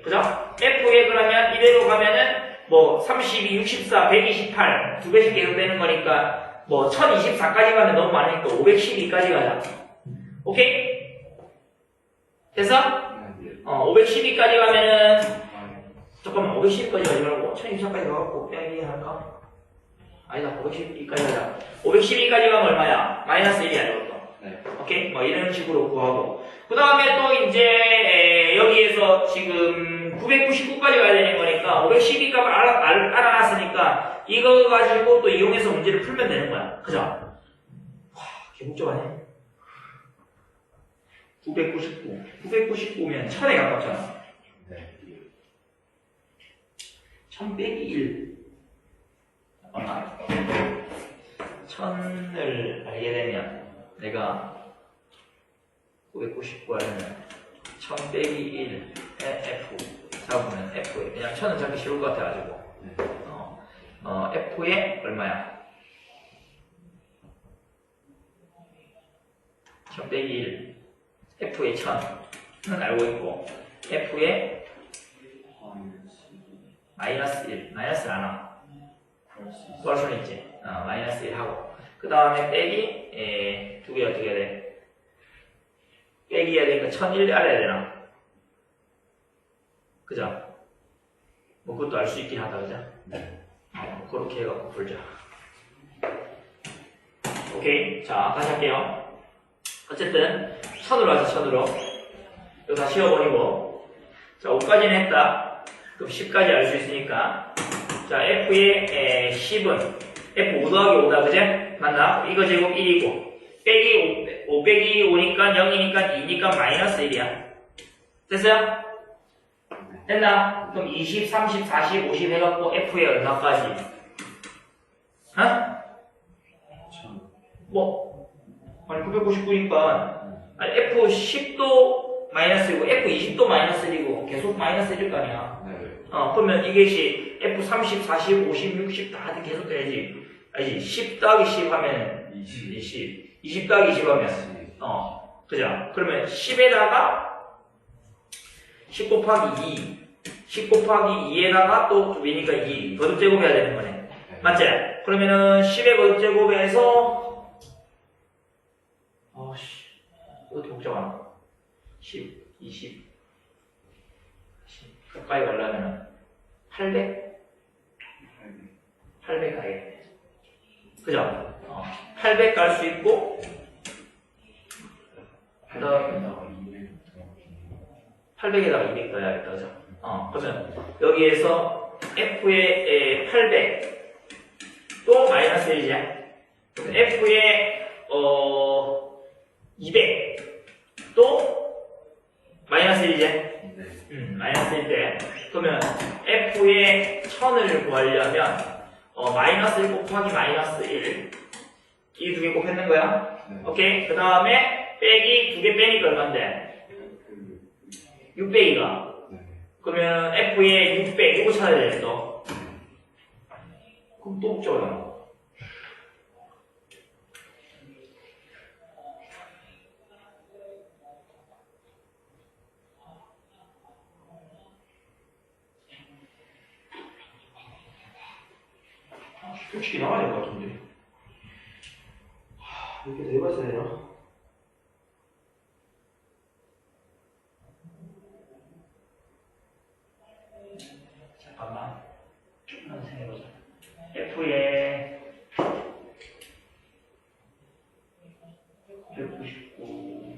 그죠? F에 그러면 이대로 가면은 뭐 32, 64, 128 두 배씩 계속 되는 거니까 뭐 1024까지 가면 너무 많으니까 512까지 가자. 오케이? 됐어? 512까지 가면은 잠깐만 512까지 가지 말고 1024까지 가갖고 빼기 할까? 아니다 512까지 가자. 512까지 가면 얼마야? 마이너스 1이야 이것도. 오케이? 뭐 이런 식으로 구하고 그 다음에 또 이제 여기에서 지금 999까지 가야 되는 거니까 512값을 알아놨으니까 이거 가지고 또 이용해서 문제를 풀면 되는 거야. 그죠? 와, 개복잡하네. 999. 999면 1000에 가깝잖아. 1000 빼기 1. 잠깐만. 1000을 알게 되면 내가 999하면 1000 빼기 1에 F 잡으면 F에 그냥 1000은 잡기 쉬울 것 같아가지고 F에 얼마야? 1000 빼기 1 F에 1000은 알고 있고 F에 마이너스 1 마이너스 안 와. 구할 수는 있지. 마이너스 1 하고 그 다음에 빼기 두 개 어떻게 해야 돼? 빼기 해야 되니까 1001 알아야 되나? 그죠? 뭐 그것도 알 수 있긴 하다 그죠? 그렇게 해갖고 풀자. 오케이. 자 다시 할게요. 어쨌든 1000으로 하자. 1000으로 이거 다 씌워버리고 자 5까지는 했다. 그럼 10까지 알 수 있으니까 자 F의 10은 F 5 더하기 5다 그제? 맞나? 이거 제곱 1이고 빼기 5 빼기 5니까 0이니까 2니까 마이너스 1이야. 됐어요? 됐나? 그럼 20, 30, 40, 50 해갖고 F에 얼마까지? 뭐? 아니 999니까 F 10도 마이너스 1이고 F 20도 마이너스 1이고 계속 마이너스 1일 거 아니야. 그러면 이것이 F 30, 40, 50, 60 다 계속 돼야지. 알지? 10 더하기 10 하면 20. 20 더하기 20 하면 그죠? 그러면 10에다가 10 곱하기 2 10 곱하기 2에다가 또 2니까 2 거듭제곱 해야 되는 거네. 맞지? 그러면은 10의 거듭제곱에서 이것도 복잡하나? 10, 20 가까이 가려면 800 가야겠네. 그죠? 800 갈 수 있고 그 다음에 800에다가 200 넣어야겠다. 그죠? 그러면 여기에서 F의 800 또 마이너스 1이지. F의 200 또 마이너스 1이지. 마이너스 1대. 그러면 F의 1000을 구하려면 마이너스 1 곱하기 마이너스 1 이 두 개 곱했는 거야. 오케이. 그 다음에 빼기 두 개 빼니까 얼만데? 600이가. 그러면 F의 600 이거 찾아야 되겠어. 그럼 또 없죠. 솔직히 나와야 될 것 같은데. 이렇게 내봤어야 되나? 잠깐만. 조금만 생각해보자. F에 199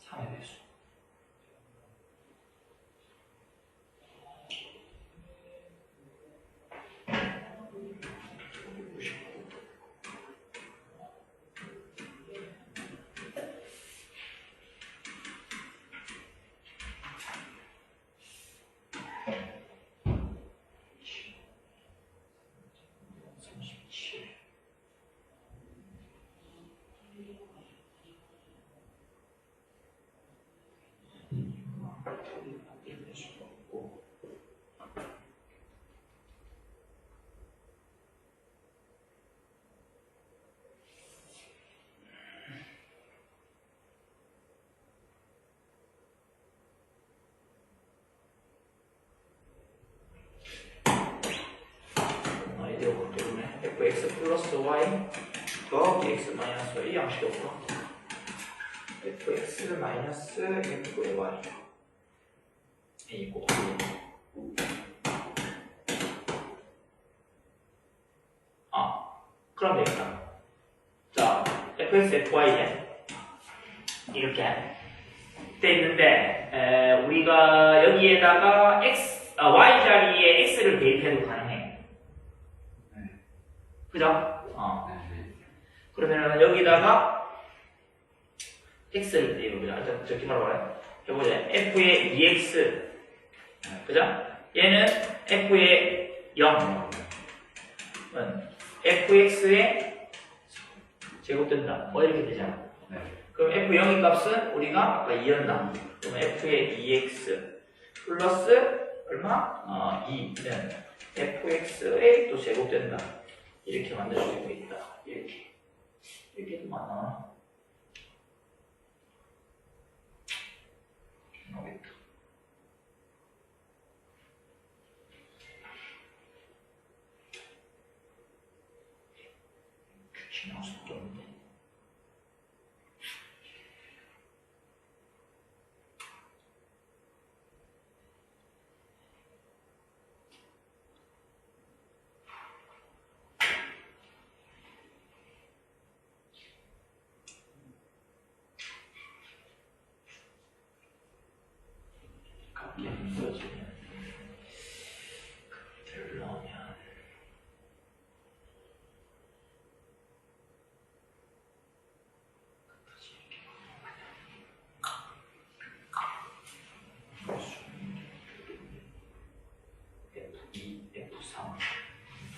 3의 배수. fx 플러스 y 더하기 x 마이너스 y 이 양식이 없구나. fx 마이너스 f의 y a 곱하기 그럼 되겠다. 자, fx, fy에 이렇게 돼 있는데 우리가 여기에다가 x y 자리에 x를 대입해도 가능해. 네. 그죠? 네. 그러면은 여기다가 x를 대입해보자. 저기 말해봐요. 해보자. f의 2x. 그죠? 얘는 f의 0. fx의 제곱된다. 이렇게 되잖아. 네. 그럼 f0의 값은 우리가 아까 2였나? 그럼 f의 2x 플러스 얼마? 2는 fx의 또 제곱된다. 이렇게 만들 수 있다. 이렇게도 많아. 나오겠다. 규칙 나올 수밖에 없는데. 이게 힘들어지면 들러면 F2, F3,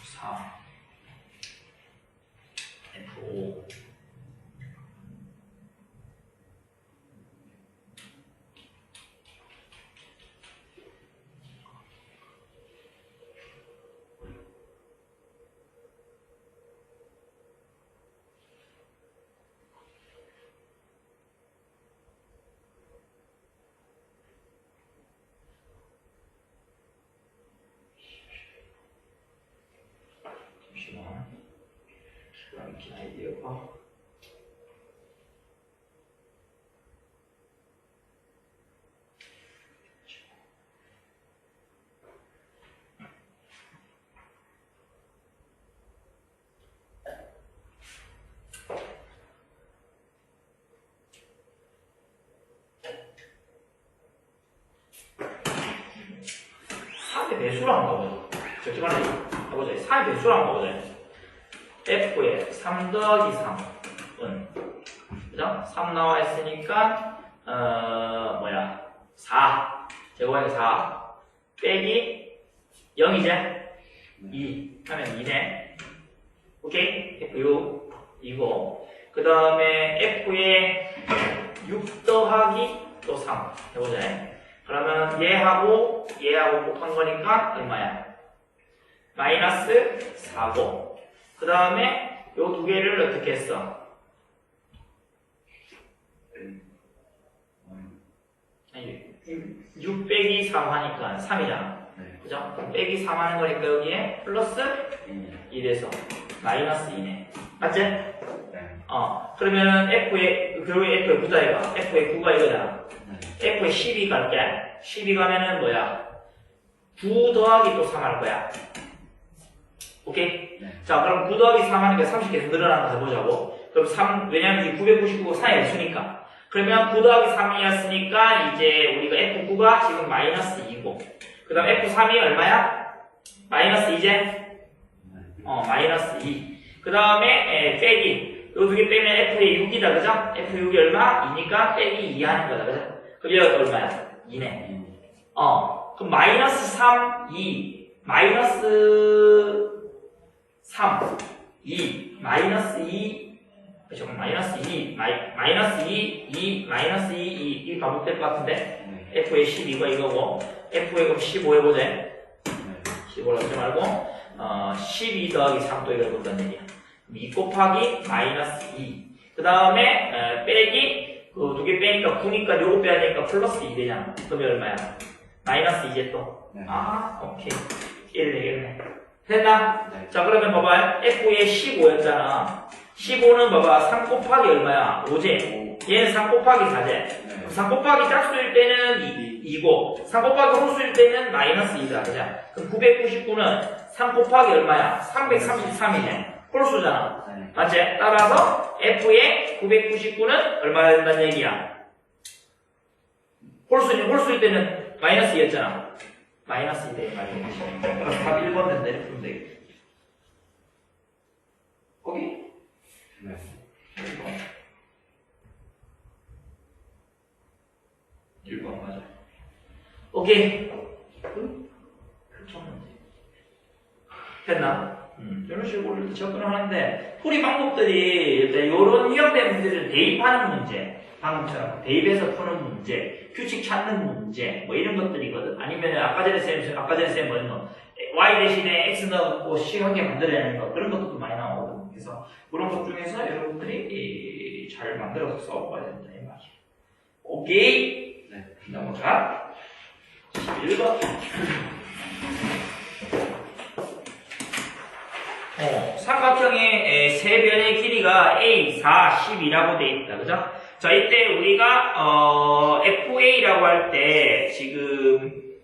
F4, F5 잠시만. 기가 막힌 아이디어가. 사의 배수를 한번 가보자. 저기 말해. 해보자. 4의 배수를 한번 가보자. f의 3 더하기 3은 그죠? 3 나와 있으니까 4 제곱하기 4 빼기 0이제 2 하면 2네. 오케이? F6 2고 그 다음에 F의 6 더하기 또 3 해보자. 그러면 얘하고 곱한 거니까 얼마야? 마이너스 4고 그 다음에 요 두 개를 어떻게 했어? 아니, 6 빼기 3 하니까 3이잖아. 네. 그죠? 빼기 3 하는 거니까 여기에 플러스 1에서 마이너스 2네. 맞지? 네. 그러면은 결국에 F의 9다 이거. F의 9가 이거잖아. 네. F의 12 갈게. 12 가면은 뭐야? 9 더하기 또 3 할 거야. 오케이? 네. 자, 그럼 9 더하기 3 하니까 30 계속 늘어나는 거 해보자고. 그럼 3, 왜냐면 이 999가 3이 수니까. 그러면 9 더하기 3이었으니까 이제 우리가 F9가 지금 마이너스 2고. 그 다음 F3이 얼마야? 마이너스 2제? 마이너스 2. 그 다음에 빼기. 요 두 개 빼면 F의 6이다, 그죠? F6이 얼마? 2니까 빼기 2 하는 거다, 그죠? 그럼 얘가 얼마야? 2네. 그럼 마이너스 3, 2. 마이너스 3, 2, 마이너스 2, 잠깐 마이너스 2, 마이너스 2, 2, 마이너스 2, 2, 이 반복될 것 같은데 F의 12가 이거고 F의 그럼 15 해보자. 15를 하지 말고 12 더하기 3 또 이걸 본다는 얘기야. 2 곱하기 마이너스 2. 그 다음에 빼기 그 두 개 빼니까 9니까 요거 빼야 되니까 플러스 2 되잖아. 그러면 얼마야? 마이너스 2제 또. 오케이. 이래 되겠네. 됐나? 네. 자, 그러면 봐봐. F의 15였잖아. 15는 봐봐. 3 곱하기 얼마야? 5제. 얘는 3 곱하기 4제. 네. 3 곱하기 짝수일 때는 2고, 3 곱하기 홀수일 때는 마이너스 2다. 그죠? 그럼 999는 3 곱하기 얼마야? 333이네. 홀수잖아. 네. 맞지? 따라서 F의 999는 얼마나 된다는 얘기야? 홀수일 때는 마이너스 2였잖아. 마이너스 2대 말이겠지. 그래서 답 1번 된다 이렇게 보면 되겠지. 거기? 네. 1번 맞아. 오케이. 됐나? 이런 식으로 이렇게 접근을 하는데, 풀이 방법들이 일단 이런 유형된 문제를 대입하는 문제, 방금처럼 대입해서 푸는 문제, 규칙 찾는 문제, 뭐 이런 것들이거든. 아니면 아까 전에 쌤 뭐였노 y 대신에 x 넣고 시하게 만들어내는 거, 그런 것도 많이 나오거든. 그래서 그런 것 중에서 여러분들이 잘 만들어서 써봐야 된다 이 말이야. 오케이. 네. 넘어가. 11번. 삼각형의 세 변의 길이가 A, 4, 10이라고 되어 있다. 그죠? 자, 이때 우리가, FA라고 할 때, 지금,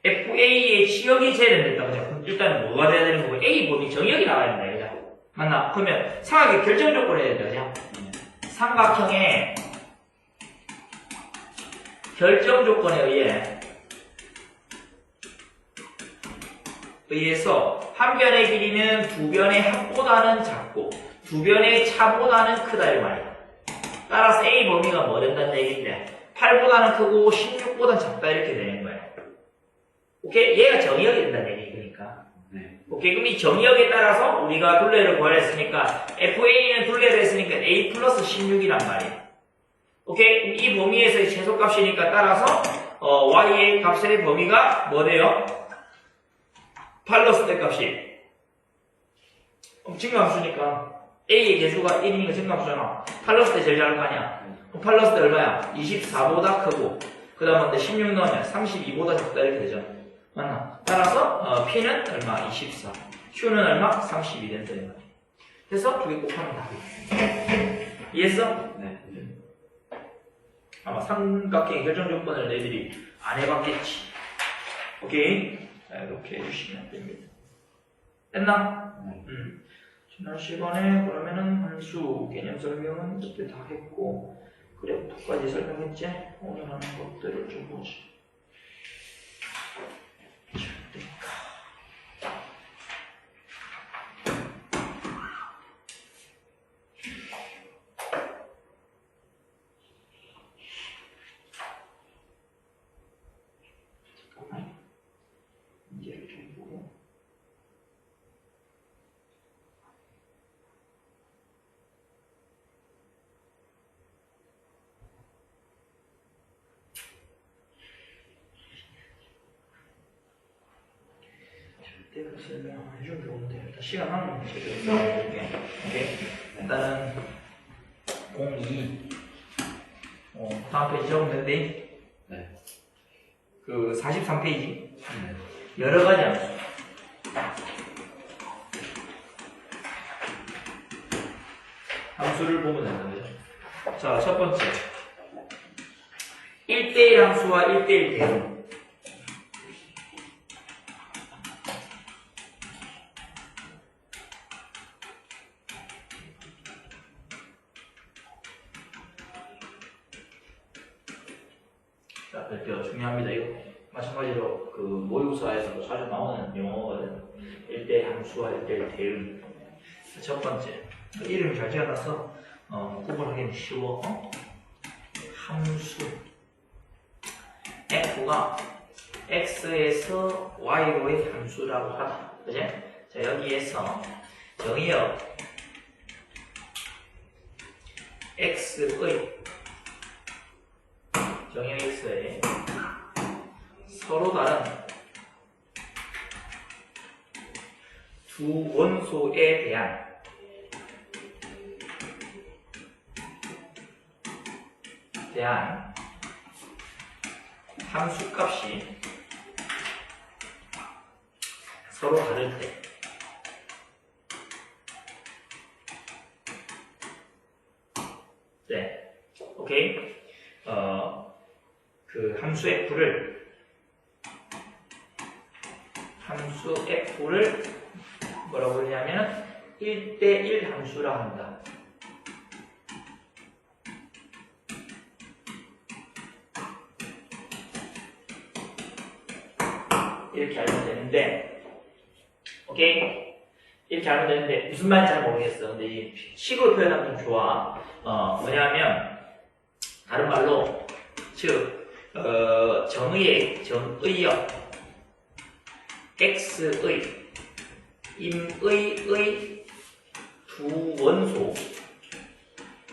FA의 지역이 제외 된다. 그죠? 그럼 일단 뭐가 돼야 되는 거고, A 범위 정의역이 나와야 된다. 그죠? 맞나? 그러면 삼각의 결정 조건을 해야 돼요. 그죠? 삼각형의 결정 조건에 의해서 한 변의 길이는 두 변의 합보다는 작고 두 변의 차보다는 크다 이 말이야. 따라서 A 범위가 뭐 된다는 얘기인데 8보다는 크고 16보다는 작다 이렇게 되는 거야. 오케이? 얘가 정의역이 된다는 얘기니까. 네. 오케이? 그럼 이 정의역에 따라서 우리가 둘레를 구하랬으니까 FA는 둘레를 했으니까 A 플러스 16이란 말이야. 오케이? 이 범위에서의 최소값이니까 따라서 Y의 값의 범위가 뭐 돼요? 팔러스 때 값이 증가함수니까 A의 개수가 1이니까 증가함수잖아. 팔러스 때 제일 작은 거 아니야? 그럼 팔러스 때 얼마야? 24보다 크고 그 다음에 16 넣으면 32보다 작다 이렇게 되죠. 맞나? 따라서 P는 얼마? 24 Q는 얼마? 32 된다 이 말이야. 그래서 두 개 곱하면 답이 이해했어? 네. 아마 삼각형의 결정 조건을 너희들이 안 해봤겠지. 오케이? 자, 이렇게 해주시면 됩니다. 됐나? 네. 지난 시간에 그러면은 함수 개념 설명은 그때 다 했고 그래프까지 설명했지? 오늘 하는 것들을 좀 보지. 잠깐만. 문제를 좀 보고. 절대로 설명 안 해주면 좋은데 일단 시간 남으면 제대로 설명해줄게. 오케이? 일단은 02 다음 페이지 적으면 된대. 네. 그 43페이지 네. 여러 가지 함수. 함수를 보면 된다. 그죠? 자, 첫 번째. 1대1 함수와 1대1 대응. 자, 별표 중요합니다. 이거 마찬가지로 그 모의고사에서도 자주 나오는 용어거든. 1대1 함수와 1대1 대응. 첫 번째. 이름이 잘 지어놔서 구분하기는 쉬워. 함수 F가 X에서 Y로의 함수라고 하다. 그지? 자, 여기에서 정의역 X의 정의역 X의 서로 다른 두 원소에 대한 함수값이 서로 다를 때 네, 오케이. 그 함수 F를 뭐라고 그러냐면 1대1 함수라 한다. 이렇게 알면 되는데, 오케이? 이렇게 알면 되는데, 무슨 말인지 잘 모르겠어. 근데 이 식으로 표현하면 좀 좋아. 뭐냐면, 다른 말로, 즉, 정의역, x의, 임의의 두 원소,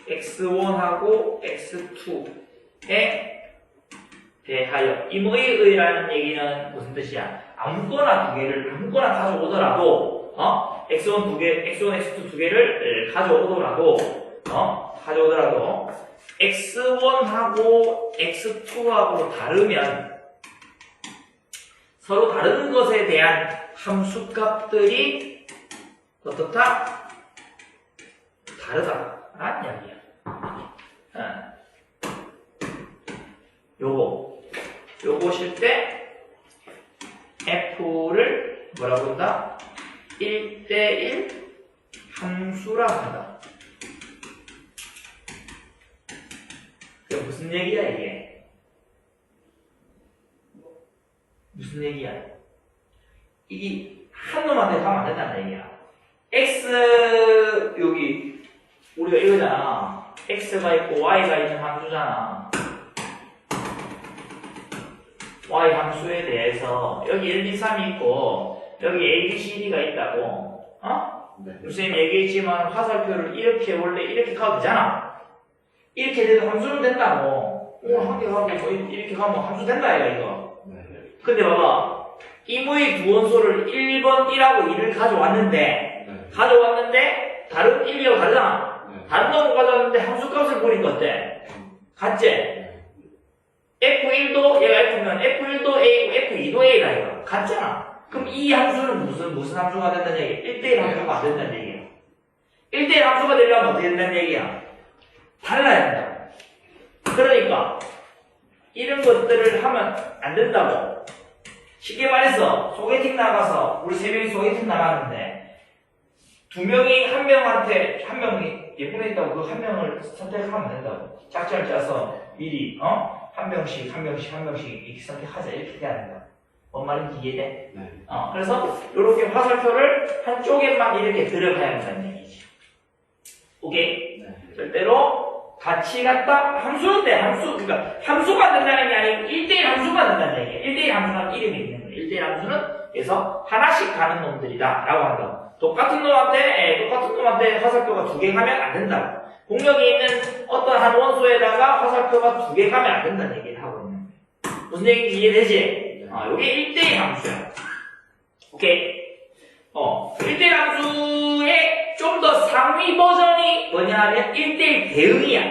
x1하고 x2에 대하여, 임의의라는 얘기는 무슨 뜻이야? 아무거나 두 개를 아무거나 가져오더라도 x1 두 개, x1, x2 두 개를 가져오더라도 x1하고 x2하고 다르면 서로 다른 것에 대한 함수값들이 어떻다? 다르다라는 이야기야. 요거실 때 f를 뭐라고 한다? 1대1 함수라고 한다. 그게 무슨 얘기야 이게? 무슨 얘기야? 이게 한 놈한테 가면 안 된다는 얘기야. x 여기 우리가 이거잖아. x가 있고 y가 있는 함수잖아. y 함수에 대해서 여기 1, 2, 3이 있고 여기 a, b, c, d가 있다고. 네. 선생님 얘기했지만 화살표를 이렇게 원래 이렇게 가도 되잖아. 이렇게 돼도 함수는 된다고. 한 개 가고 뭐 이렇게 가면 함수 된다 이거. 네. 근데 봐봐. 임의 두 원소를 1번 1하고 2를 가져왔는데 네. 다른 1, 2하고 다르잖아. 네. 다른 놈을 가져왔는데 함수값을 보니까 어때? 같지? 네. F1도 얘가 F면 F1도 A고 F2도 A다 이거. 같잖아. 그럼 이 함수는 무슨 함수가 된다는 얘기야? 1대1 함수가 안 된다는 얘기야. 1대1 함수가 되려면 어떻게 된다는 얘기야? 달라야 된다. 그러니까 이런 것들을 하면 안 된다고. 쉽게 말해서 소개팅 나가서 우리 3명이 소개팅 나갔는데 2명이 한 명이 예쁜 애 있다고 그 한 명을 선택하면 안 된다고. 작전을 짜서 미리 한 명씩 이렇게 선택하자 이렇게 돼야 된다. 뭔 말인지 이해돼? 네. 그래서 이렇게 화살표를 한쪽에만 이렇게 들어가야 된다는 얘기지. 오케이? 네. 절대로 같이 갖다 함수인데 그러니까 함수가 된다는 게 아니고 1대1 함수가 된다는 얘기야. 1대1 함수라는 이름이 있는 거야. 1대1 함수는 그래서 하나씩 가는 놈들이다 라고 한다. 똑같은 놈한테 화살표가 2개 가면 안 된다. 공역에 있는 어떤 한 원소에다가 화살표가 2개 가면 안 된다는 얘기를 하고 있는 거야. 무슨 얘기인지 이해되지? 요게 1대1 함수야. 오케이? 1대1 함수의 좀 더 상위 버전이 뭐냐 하면 1대1 대응이야.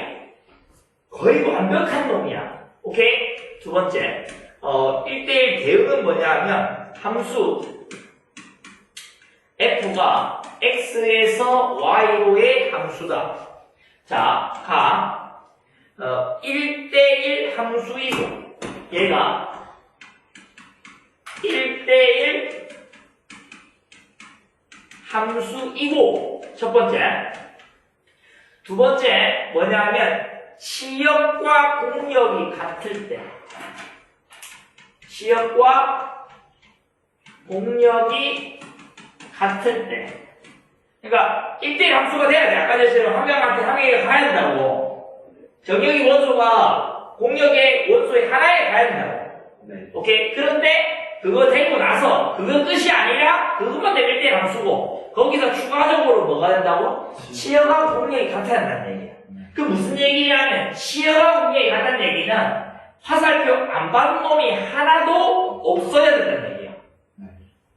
거의 완벽한 놈이야. 오케이? 두 번째. 1대1 대응은 뭐냐 하면 함수 f가 x에서 y로의 함수다. 자, 1대1 함수이고 얘가 1대1 함수이고 첫 번째. 두 번째 뭐냐면 치역과 공역이 같을 때 그러니까 1대1 함수가 돼야 돼. 아까 전처럼 한 명한테 한 개가 가야 된다고. 정역의 원소가 공역의 원소의 하나에 가야 된다고. 네. 오케이? 그런데 그거 되고 나서 그거 끝이 아니라 그것만 되면 1대1 함수고 거기서 추가적으로 뭐가 된다고? 치역하고 공역이 같아야 한다는 얘기야. 그 무슨 얘기냐면 치역하고 공역이 같다는 얘기는 화살표 안 받은 놈이 하나도 없어야 된다는 얘기야.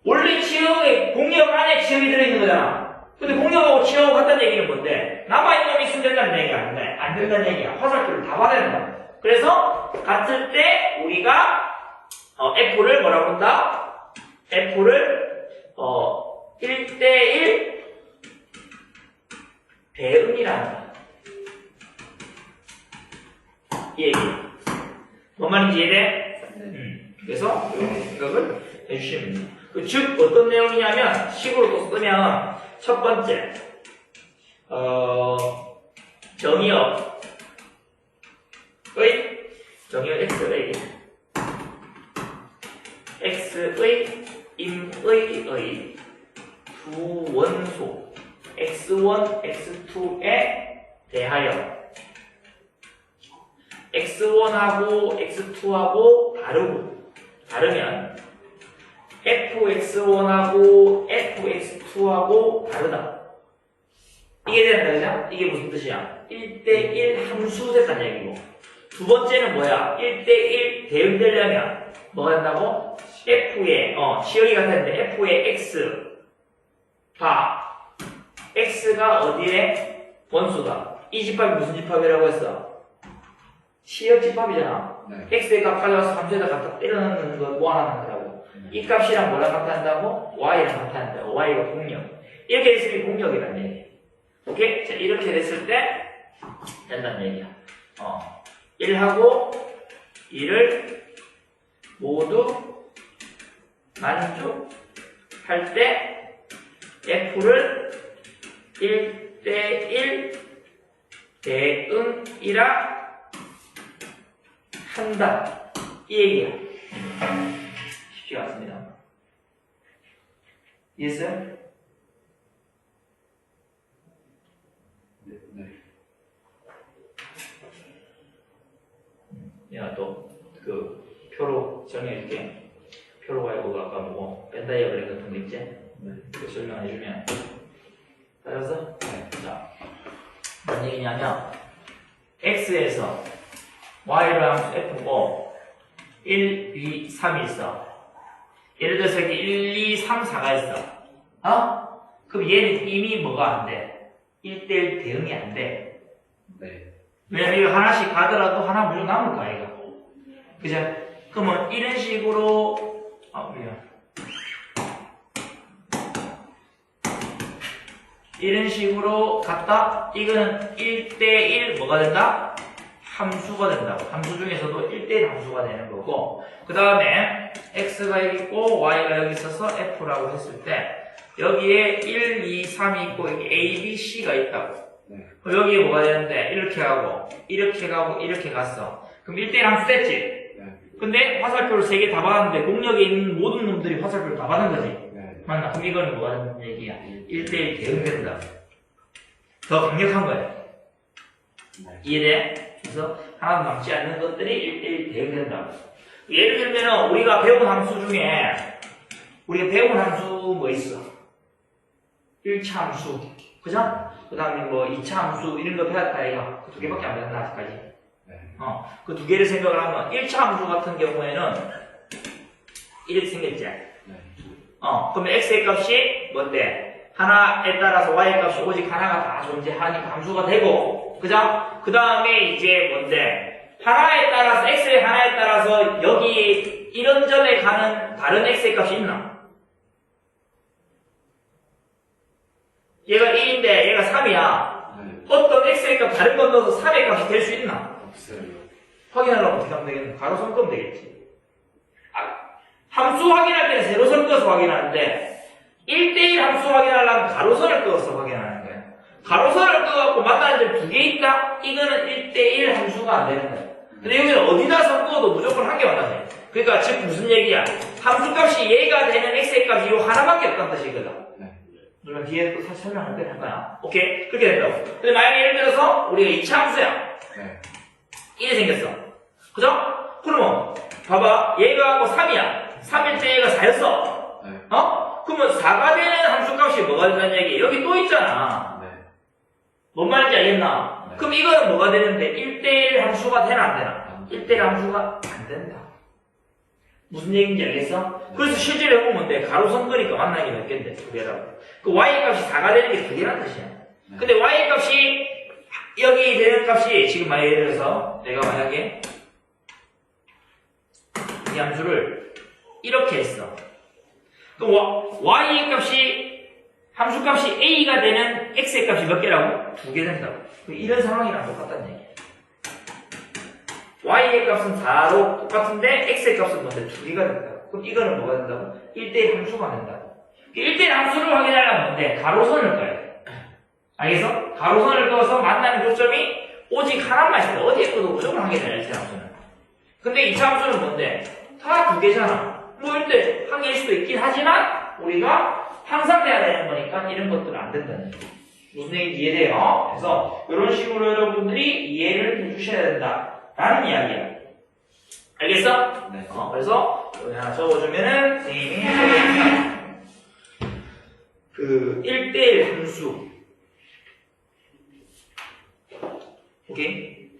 원래 치역에 공역 안에 치역이 들어있는 거잖아. 근데 공역하고 치역하고 같다는 얘기는 뭔데? 남아있는 놈이 있으면 된다는 얘기가 아닌데 안 된다는 얘기야. 화살표를 다 받아야 된다. 그래서 같을 때 우리가 F를 뭐라고 한다? F를 1대1 대응이라는 거야. 이 얘기. 뭔 말인지 이해돼? 그래서 이렇게 생각을 해주시면 됩니다. 즉 어떤 내용이냐면 식으로 또 쓰면 첫 번째 정의역의 x의 x x의 임의의 두 원소 x1, x2에 대하여 x1하고 x2하고 다르면 fx1하고 fx2하고 다르다. 이게 된다, 그죠? 이게 무슨 뜻이야? 1대1 함수 됐다는 얘기고. 두 번째는 뭐야? 1대1 대응되려면 뭐가 된다고? f의, 시역이 같았는데 f의 x x가 어디에? 원소다. 이 집합이 무슨 집합이라고 했어? 시역 집합이잖아. 네. x의 값 가져와서 함수에다 갖다 때려넣는 거 모아놓는 거라고. 이 값이랑 뭐랑 같아 한다고? y랑 같아 한다고. y가 공역. 이렇게 됐으면 공역이란 얘기야. 오케이? 자, 이렇게 됐을 때 된다는 얘기야. 1하고 2를 모두 만족할 때 f를 1대1 대응이라 한다. 이 얘기야. 쉽지 않습니다. 이해했어요? 네. 네. 내가 또 그 표로 정해줄게. 표로 가지고 아까 뭐 벤다이어그램 같은 거 있지? 네. 그 설명해주면 알았어? 네. 자, 무슨 얘기냐면 x에서 y를 함수 f고 1, 2, 3이 있어. 예를 들어서 이렇게 1, 2, 3, 4가 있어. 그럼 얘는 이미 뭐가 안 돼? 1대1 대응이 안 돼. 네. 왜냐면 이거 하나씩 가더라도 하나 무조건 남을 거야, 이거. 그죠? 그러면 이런 식으로, 이런 식으로 갔다? 이거는 1대1 뭐가 된다? 함수가 된다고. 함수 중에서도 1대1 함수가 되는 거고, 그 다음에 x가 여기 있고 y가 여기 있어서 f라고 했을 때 여기에 1, 2, 3이 있고 여기 a, b, c가 있다고. 네. 그럼 여기에 뭐가 되는데 이렇게 가고 이렇게 가고 이렇게 갔어. 그럼 1대1 함수 됐지? 네. 근데 화살표를 3개 다 받았는데 공역에 있는 모든 놈들이 화살표를 다 받은 거지. 네. 맞나? 그럼 이거는 뭐가 되는 얘기야? 1대1 대응된다. 더 강력한 거야. 네. 이해돼? 그래서 하나도 남지 않는 것들이 1대1 대응된다. 예를 들면 우리가 배운 함수 중에 뭐 있어? 1차 함수, 그죠? 그 다음에 뭐 2차 함수 이런 거 배웠다 이거. 그 두 개밖에 안 배웠나 아직까지? 네. 그 두 개를 생각을 하면 1차 함수 같은 경우에는 이렇게 생겼지? 네. 그러면 x의 값이 뭔데? 하나에 따라서 y의 값이 오직 하나가 다 존재하니까 함수가 되고, 그죠? 그 다음에 이제 뭔데? 하나에 따라서, x의 하나에 따라서 여기 이런 점에 가는 다른 x의 값이 있나? 얘가 1인데 얘가 3이야. 네. 어떤 x의 값 다른 건 넣어서 3의 값이 될 수 있나? 없어요. 확인하려면 어떻게 하면 되겠나? 가로선 끄면 되겠지. 함수 확인할 때는 세로선 꺼서 확인하는데 1대1 함수 확인하려면 가로선을 꺼서 확인하는 거야. 가로선을 꺼갖고 만나는 점 두 개 있다? 이거는 1대1 함수가 안 되는 거야. 근데 여기는 어디다 선 꺼도 무조건 한 개 만나네. 그러니까 즉 무슨 얘기야? 함수값이 얘가 되는 x의 값이 요 하나밖에 없다는 뜻이거든. 네. 물론 뒤에 또 설명할 때 할 거야. 오케이? 그렇게 된다고. 근데 만약에 예를 들어서 우리가 2차 함수야. 네. 이래 생겼어. 그죠? 그러면 봐봐. 얘가 하고 3이야. 3일 때 얘가 4였어. 네. 그러면 4가 되는 함수값이 뭐가 된다는 얘기? 여기 또 있잖아. 네. 뭔 말인지 알겠나? 네. 그럼 이거는 뭐가 되는데 1대1 함수가 되나 안 되나? 안 1대1 함수가 안 된다. 무슨 얘기인지 알겠어? 네. 그래서 실제로 해보면 돼. 가로선 거니까 만나는 게 몇 개인데 두 개라고. 그 y 값이 4가 되는 게 두 개란 뜻이야. 네. 근데 y 값이 여기 되는 값이 지금 만약에 예를 들어서 내가 만약에 이 함수를 이렇게 했어. 그럼 y 값이 함수 값이 a가 되는 x의 값이 몇 개라고? 두 개 된다고. 이런 상황이랑 똑같다는 얘기야. y의 값은 4로 똑같은데 x의 값은 뭔데? 두 개가 된다고. 그럼 이거는 뭐가 된다고? 1대1 함수가 된다고. 1대1 함수를 확인하려면 뭔데? 가로선을 꺼야 돼. 알겠어? 가로선을 그어서 만나는 교점이 오직 하나만 있을 때 어디에 꺼도 무조건 하게 되는 1차 함수는. 근데 2차 함수는 뭔데? 다 두 개잖아. 뭐 이때 한 개일 수도 있긴 하지만 우리가 항상 돼야 되는 거니까 이런 것들은 안 된다는 얘기. 무슨 얘기인지 이해돼요? 그래서 이런 식으로 여러분들이 이해를 해주셔야 된다라는 이야기야. 알겠어? 네. 그래서 여기 하나 적어주면은 선생님이 그 1대1 함수. 오케이?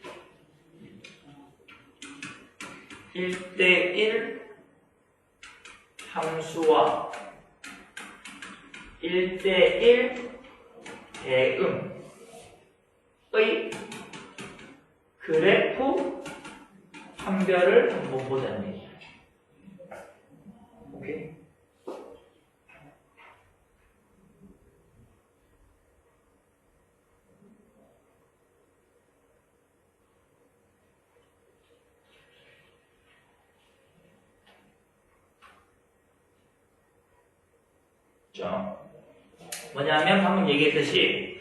1대1 함수와 1대1 대응의 그래프 판별을 한번 보자는 얘기야. 오케이? 자, 뭐냐면 방금 얘기했듯이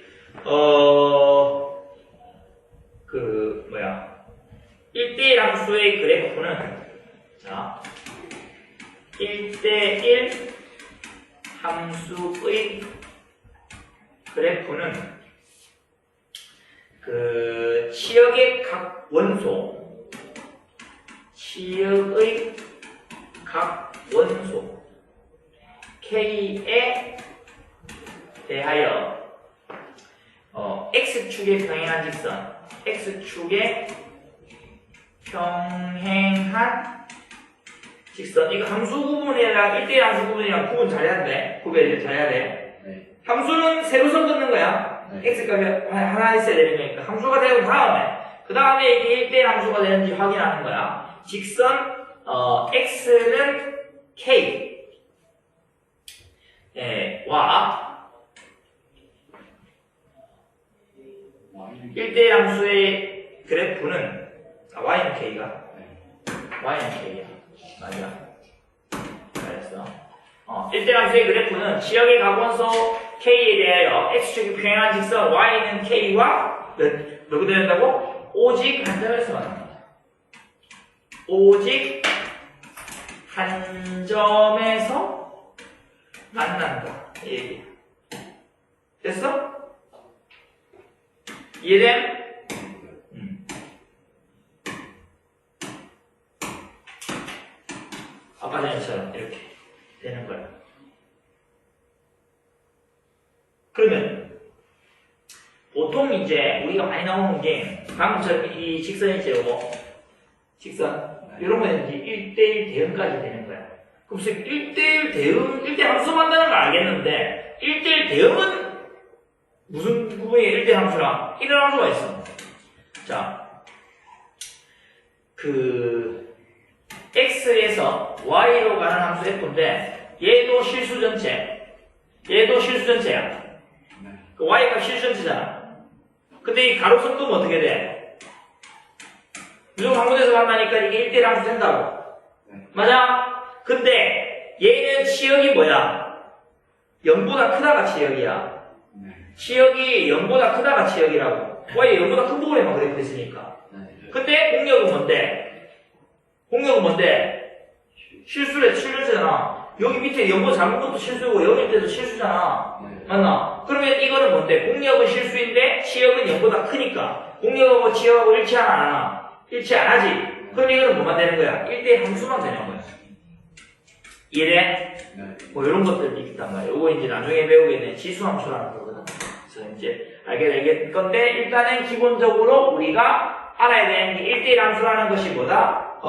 1대1 함수의 그래프는 자 1대1 함수의 그래프는 그 치역의 각 원소 치역의 각 원소 K에 대하여 X축의 평행한 직선 X축의 평행한 직선 이거 함수 구분이랑 1대1 함수 구분이랑 구분 잘해야 돼. 구별 잘해야 돼. 네. 함수는 세로선 긋는 거야. 네. X값이 하나 있어야 되는 거니까 함수가 되고 그 다음에 이게 1대1 함수가 되는지 확인하는 거야. 직선 X는 K 와 1대1 함수의 그래프는 Y는 K가 Y는 K야. 맞아. 잘했어. 1대1 함수의 그래프는 지역의 각원소 K에 대하여 X축이 평행한 직선 Y는 K와 몇 된다고? 오직 한 점에서 만납니다. 오직 한 점에서 만난다. 이 얘기야. 됐어? 이해됨? 아까 전처럼 이렇게 되는 거야. 그러면 보통 이제 우리가 많이 나오는 게 방금처럼 이 직선이죠, 요거. 직선. 이런 거는 이제 1대1 대응까지 되는 거야. 그럼 1대1 대응, 1대 함수 만드는 걸 알겠는데 1대1 대응은 무슨 구분이 1대 함수랑 1을 함수가 있어. 자, X에서 Y로 가는 함수 F인데 얘도 실수 전체, 얘도 실수 전체야. 그 Y가 실수 전체잖아. 근데 이 가로선 끄면 어떻게 돼? 무조건 한 곳에서 만나니까 이게 1대1 함수 된다고. 맞아? 근데 얘는 치역이 뭐야? 0보다 크다가 치역이야. 치역이 0보다 크다가 치역이라고. Y 0보다 큰 부분에만 그래프 있으니까. 근데 공역은 뭔데? 공역은 뭔데? 실수래, 실수잖아. 여기 밑에 0보다 작은 것도 실수고 여기 밑에도 실수잖아. 맞나? 그러면 이거는 뭔데? 공역은 실수인데 치역은 0보다 크니까 공역하고 치역하고 일치 안 하나? 일치 안 하지? 그럼 이거는 뭐만 되는 거야? 1대1 함수만 되는 거야. 이해돼? 뭐 이런 것들이 있단 말이야. 요거 이제 나중에 배우게 되는 지수함수라는 거거든. 그래서 이제 알게 될 건데 일단은 기본적으로 우리가 알아야 되는 게 1대1 함수라는 것이 뭐다?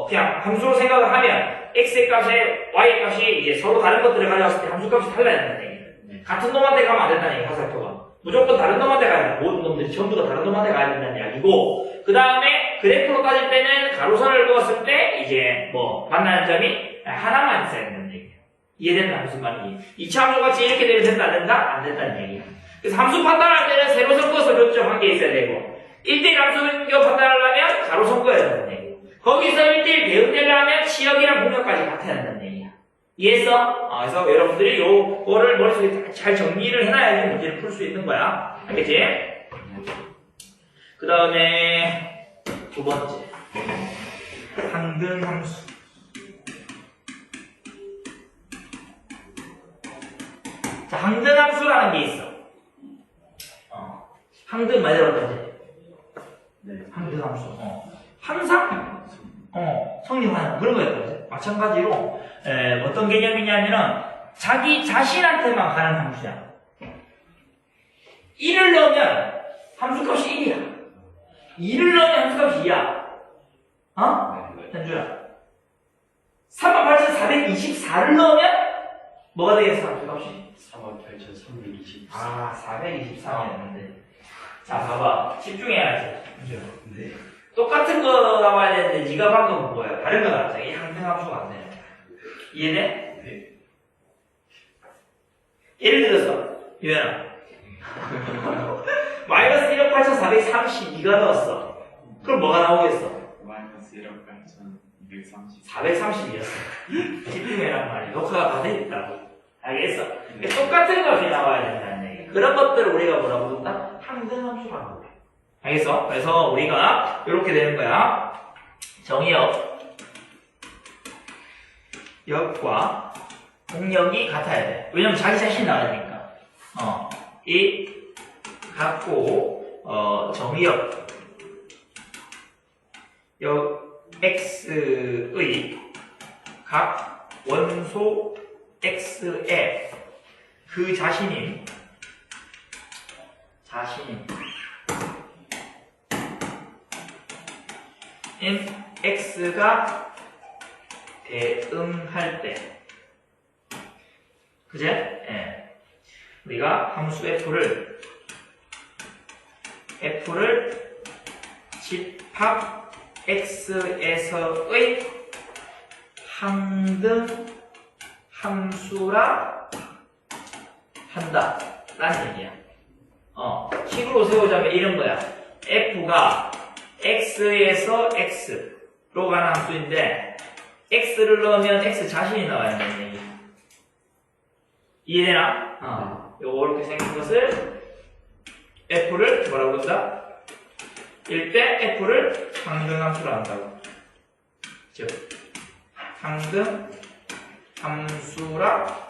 그냥 함수로 생각을 하면 x의 값에 y의 값이 이제 서로 다른 것들을 가져왔을 때 함수 값이 달라야 된다는 얘기야. 같은 놈한테 가면 안 된다는 얘기, 화살표가. 무조건 다른 놈한테 가야 된다. 모든 놈들이 전부 다 다른 놈한테 가야 된다는 이야기고, 그 다음에 그래프로 따질 때는 가로선을 그었을 때 이제 뭐 만나는 점이 하나만 있어야 된다는 얘기야. 이해된다 무슨 말인지. 2차 함수 같이 이렇게 되면 된다 안 된다? 안 된다는 얘기야. 그래서 함수 판단할 때는 세로선 그어서 교점 한 개 있어야 되고 1대1 함수 판단하려면 가로선 그어야 된다는 얘기야. 거기서 1대1 대응되려면 치역이랑 공역까지 같아야 된다는 얘기야. 이해했어? 그래서 여러분들이 요거를 머릿속에 잘 정리를 해놔야지 문제를 풀 수 있는 거야. 알겠지? 그 다음에 두 번째, 항등함수. 항등함수라는 게 있어. 항등 많이 들어봤지? 네. 항등함수. 항상 성립하는 그런 거였거든. 마찬가지로 어떤 개념이냐면은 자기 자신한테만 가는 함수야. 1을 넣으면 함수값이 1이야. 2를 넣으면 함수값이 2야. 현주야. 38,424를 넣으면 뭐가 되겠어, 함수값이? 38,324. 423이었는데. 자, 봐봐. 집중해야지. 네. 똑같은 거 나와야 되는데 네가 방금 뭐야? 다른 거 나왔어. 이 항등함수가 안 되는 거야. 이해돼? 네. 예를 들어서 유연아 마이너스 1억 8,432가 넣었어. 그럼 뭐가 나오겠어? 마이너스 1억 8,230. 430이었어. 집중해란 말이야. 녹화가 다 돼 있다고. 알겠어? 똑같은 것이 나와야 된다는 얘기. 그런 것들을 우리가 뭐라고 부른다? 항등함수라고 그래. 알겠어? 그래서 우리가 이렇게 되는 거야. 정의역 역과 공역이 같아야 돼. 왜냐면 자기 자신이 나가니까. 이 같고 정의역 역 x의 각 원소 x에 그 자신인 x가 대응할 때 그제? 예. 우리가 함수 f를 집합 x에서의 항등 함수라 한다 라는 얘기야. 식으로 세우자면 이런 거야. f가 x에서 x로 가는 함수인데 x를 넣으면 x 자신이 나와야 된다는 얘기야. 이해되나? 요렇게 생긴 것을 f를 뭐라고 한다? 일때 f를 항등함수로 한다고. 즉 항등 함수라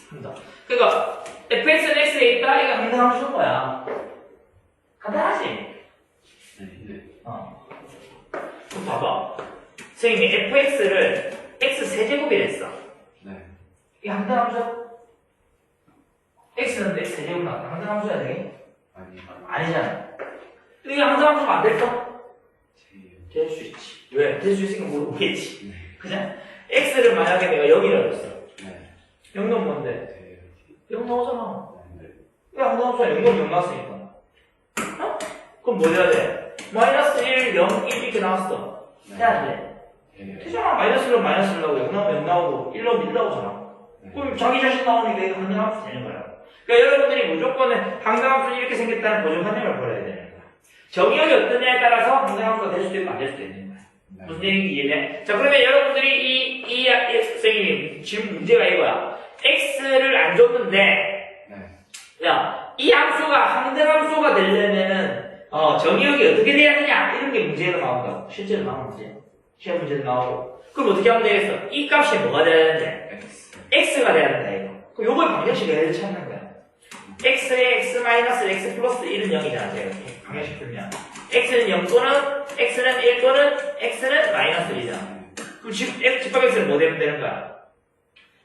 한다. 그러니까 fx는 x에 있다. 이거 항등함수인 거야. 간단하지? 네. 그럼 봐봐. 선생님이 fx를 x 세제곱이랬어. 네. 이게 항등함수? x는 x 세제곱 나왔다. 항등함수야 되게? 아니잖아. 이게 항등함수가 안 될까? 될 수 있지. 왜? 될 수 있으니까 모르겠지. 그냥 x를 만약에 내가 0이라고 했어. 네. 0은 뭔데? 네. 0 나오잖아. 네. 왜 항등함수가 0은 0 나왔으니까. 그럼 뭐 해야 돼? 마이너스 1, 0, 1 이렇게 나왔어. 해야 돼. 되잖아. 마이너스 1로 마이너스 1 나오고 0 나오면 0 나오고 1 나오면 1 나오잖아. 그럼 자기 자신 나오니까 이거 항등함수 되는 거야. 그러니까 여러분들이 무조건 항등함수는 이렇게 생겼다는 고정관념을 버려야 되는 거야. 정의역이 어떠냐에 따라서 항등함수가 될 수도 있고 안 될 수도 있는 거야. 무슨 얘기인지 이해돼? 자, 그러면 여러분들이 이 선생님이 지금 문제가 이거야. x를 안 줬는데, 야, 이 함수가 항등함수가 되려면은, 정의역이 어떻게 돼야 되냐? 이런 게 문제가 나온다고. 실제로 나오는 문제. 시험 문제도 나오고. 그럼 어떻게 하면 되겠어? 이 값이 뭐가 돼야 되는데? x가 돼야 된다, 이거. 그럼 요걸 방정식 얘를 찾는 거야. x에 x 마이너스 x 플러스 1은 0이잖아, 제가 이렇게 방정식 풀면. x는 0 또는, x는 1 또는, x는 마이너스 1이잖아. 그럼 집합 x는 뭐 되면 되는 거야?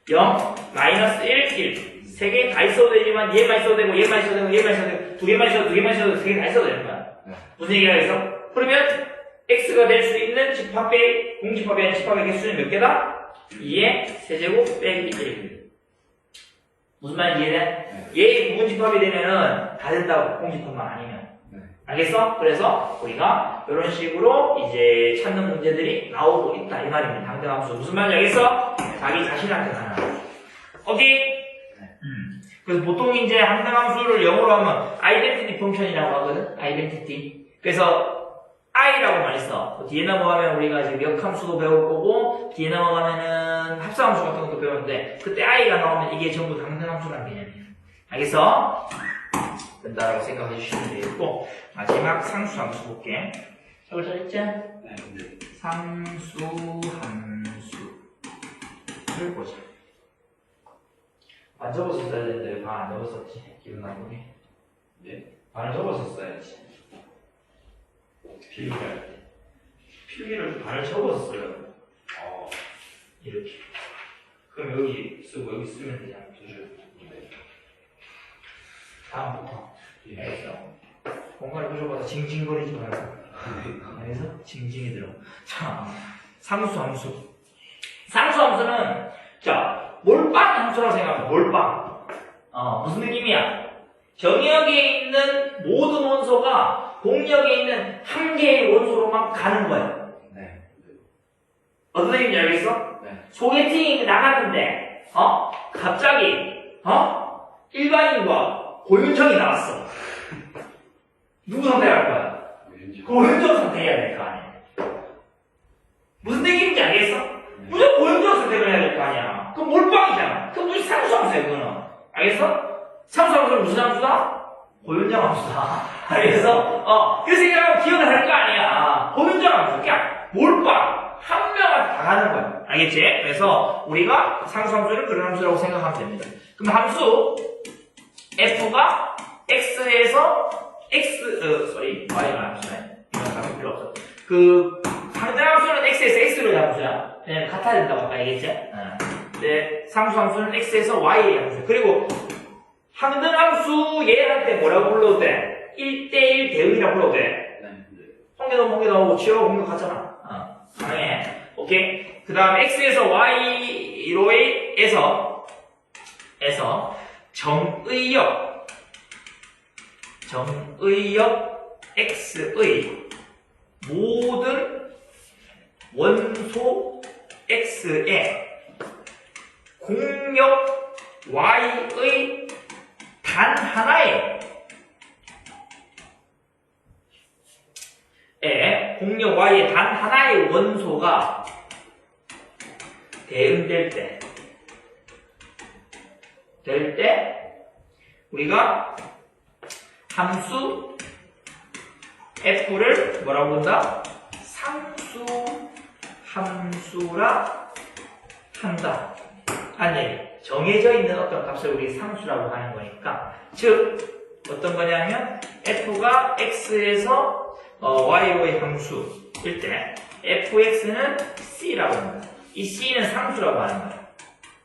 0, 마이너스 1, 1. 세 개 다 있어도 되지만, 얘만 있어도 되고, 얘만 있어도 되고, 얘만 있어도 되고, 두 개만 있어도, 두 개만 있어도, 세 개 다 있어도 되는 거야. 무슨 얘기가 있어? 그러면, x가 될 수 있는 집합의, 공집합의 집합의 개수는 몇 개다? 2의 세제곱 빼기 1. 무슨 말인지 이해돼? 얘의 부분집합이 되면은 다 된다고, 공집합만 아니면. 알겠어? 그래서 우리가 이런 식으로 이제 찾는 문제들이 나오고 있다 이 말입니다. 항등함수 무슨 말인지 알겠어? 자기 자신한테 가는 함수. 오케이? 그래서 보통 이제 항등함수를 영어로 하면 아이덴티티 펑션이라고 하거든. 아이덴티티. 그래서 i라고 많이 써. 뒤에 넘어가면 우리가 지금 역함수도 배울 거고 뒤에 넘어가면은 합성함수 같은 것도 배우는데 그때 i가 나오면 이게 전부 항등함수라는 개념이에요. 알겠어? 된다라고 생각해 주시면 되겠고 마지막 상수함수 볼게. 저걸 잘했지? 상수함수를 보자. 반을 접었었어야 되는데 왜 반 안 접었었지? 기분 나쁘게. 네? 반을 접었었어야지. 필기할 때. 필기를 반을 접었어요. 어. 이렇게. 그럼 여기 쓰고 여기 쓰면 되잖아. 두 줄. 네. 다음부터. 예. 알겠어? 공간을 부셔봐서 징징거리지 말고. 알겠어? 징징이 들어. 자, 상수 함수. 상수 함수는, 자, 몰빵 함수라고 생각하면 몰빵. 무슨 느낌이야? 정역에 있는 모든 원소가 공역에 있는 한 개의 원소로만 가는 거야. 네. 어떤 느낌인지 알겠어? 네. 소개팅 나갔는데, 갑자기, 일반인과 고윤정이 나왔어. 누구 선택할 거야? 고윤정 선택해야 될 거 아니야. 무슨 느낌인지 알겠어? 무조건 고윤정 선택을 해야 될 거 아니야. 그럼 몰빵이잖아. 그럼 무슨 상수함수야, 그거는. 알겠어? 상수함수는 무슨 함수다? 고윤정 함수다. 알겠어? 그 생각하면 기억을 할 거 아니야. 고윤정 함수. 그냥 몰빵. 한 명한테 다 가는 거야. 알겠지? 그래서 우리가 상수함수를 그런 함수라고 생각하면 됩니다. 그럼 함수 f가 x에서 y가 함수네. 이건 답이 필요 없어. 상대 함수는 x에서 x로의 함수야. 왜냐면 같아야 된다고 아까 얘기했지? 근데 상수 함수는 x에서 y의 함수. 그리고 항등 함수 얘한테 뭐라고 불러도 돼? 1대1 대응이라고 불러도 돼. 홍계 나오고 치어가 공격 같잖아. 가능해. 오케이? 그 다음 x에서 y로의 에서 정의역 x의 모든 원소 x의 공역 y의 단 하나의 공역 y의 단 하나의 원소가 대응될 때 우리가 함수 f를 뭐라고 본다? 상수 함수라 한다. 아니, 정해져 있는 어떤 값을 우리 상수라고 하는 거니까. 즉, 어떤 거냐면, f가 x에서 y로의 함수일 때, fx는 c라고 합니다. 이 c는 상수라고 하는 거야.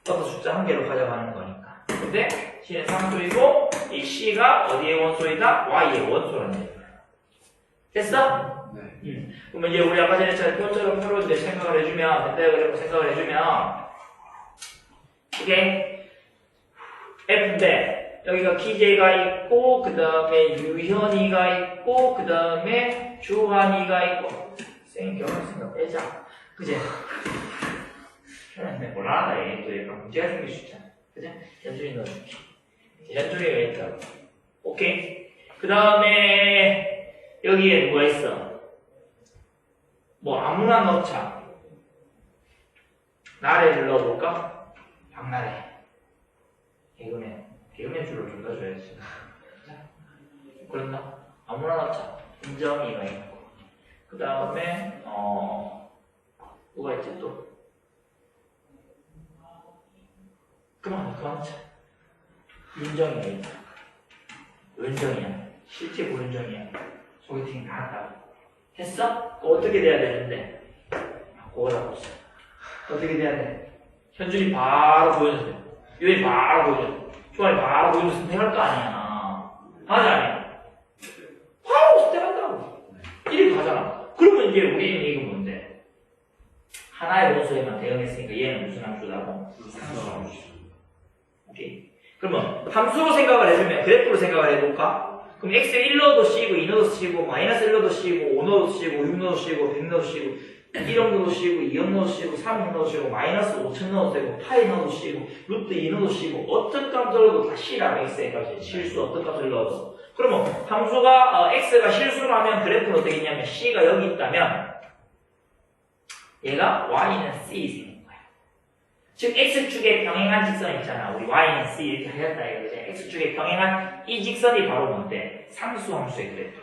어떤 숫자 한 개로 가져가는 거니까. 근데, c는 상수이고, 이 c가 어디의 원소이다? y의 원소라는 얘기야. 됐어? 네. 그러면 이제 우리 아까 전에 표처럼 서로 이제 생각을 해주면, 그때 생각을 해주면, 오케이? F인데, 여기가 기재가 있고, 그 다음에 유현이가 있고, 그 다음에 주한이가 있고, 쌤 결혼했으니까 빼자. 그지? 뭐라, 얘 또 약간 문제가 생길 수 있잖아. 그지? 현준이 넣어줄게. 현준이가 있다고. 오케이? 그 다음에, 여기에 누가 있어? 뭐, 아무나 넣자. 나래를 넣어볼까? 박나래. 개그맨 줄을 좀 더 줘야지. 그랬나? 아무나 넣자. 은정이가 있고. 그 다음에, 누가 있지 또? 그만 넣자. 윤정이가 있다. 은정이야. 실제 고윤정이야. 소개팅 나왔다고. 했어? 어떻게 돼야 되는데? 그거라고 했어. 어떻게 돼야 돼? 현준이 바로 보여줬어요. 유현이 바로 보여줬어요. 주환이 바로 보여줘서 선택할 거 아니야. 하지 아니야? 바로 선택한다고. 이렇게 가잖아. 그러면 이제 우리는 이거 뭔데? 하나의 원소에만 대응했으니까 얘는 무슨 함수라고? 상수 함수. 오케이. 그러면 함수로 생각을 해주면 그래프로 생각을 해볼까? 그럼 x에 1 넣어도 C고 2 넣어도 C고 마이너스 1 넣어도 C고 5 넣어도 C고 6 넣어도 C고 100 넣어도 C고 1억 넣어도 C고 2억 넣어도 C고 3억 넣어도 C고 마이너스 5천 넣어도 되고 파이 넣어도 C고 루트 2 넣어도 C고 어떤 값을 넣어도 다 C라고 x의 값이 실수 어떤 값을 넣어도 그러면 함수가 x가 실수라면 그래프는 어떻게 있냐면 C가 여기 있다면 얘가 y는 C 생긴 거야. 즉 x축에 병행한 직선 있잖아. 우리 y는 C 이렇게 하였다 이거지. x축에 병행한 이 직선이 바로 뭔데? 상수함수의 그래프야.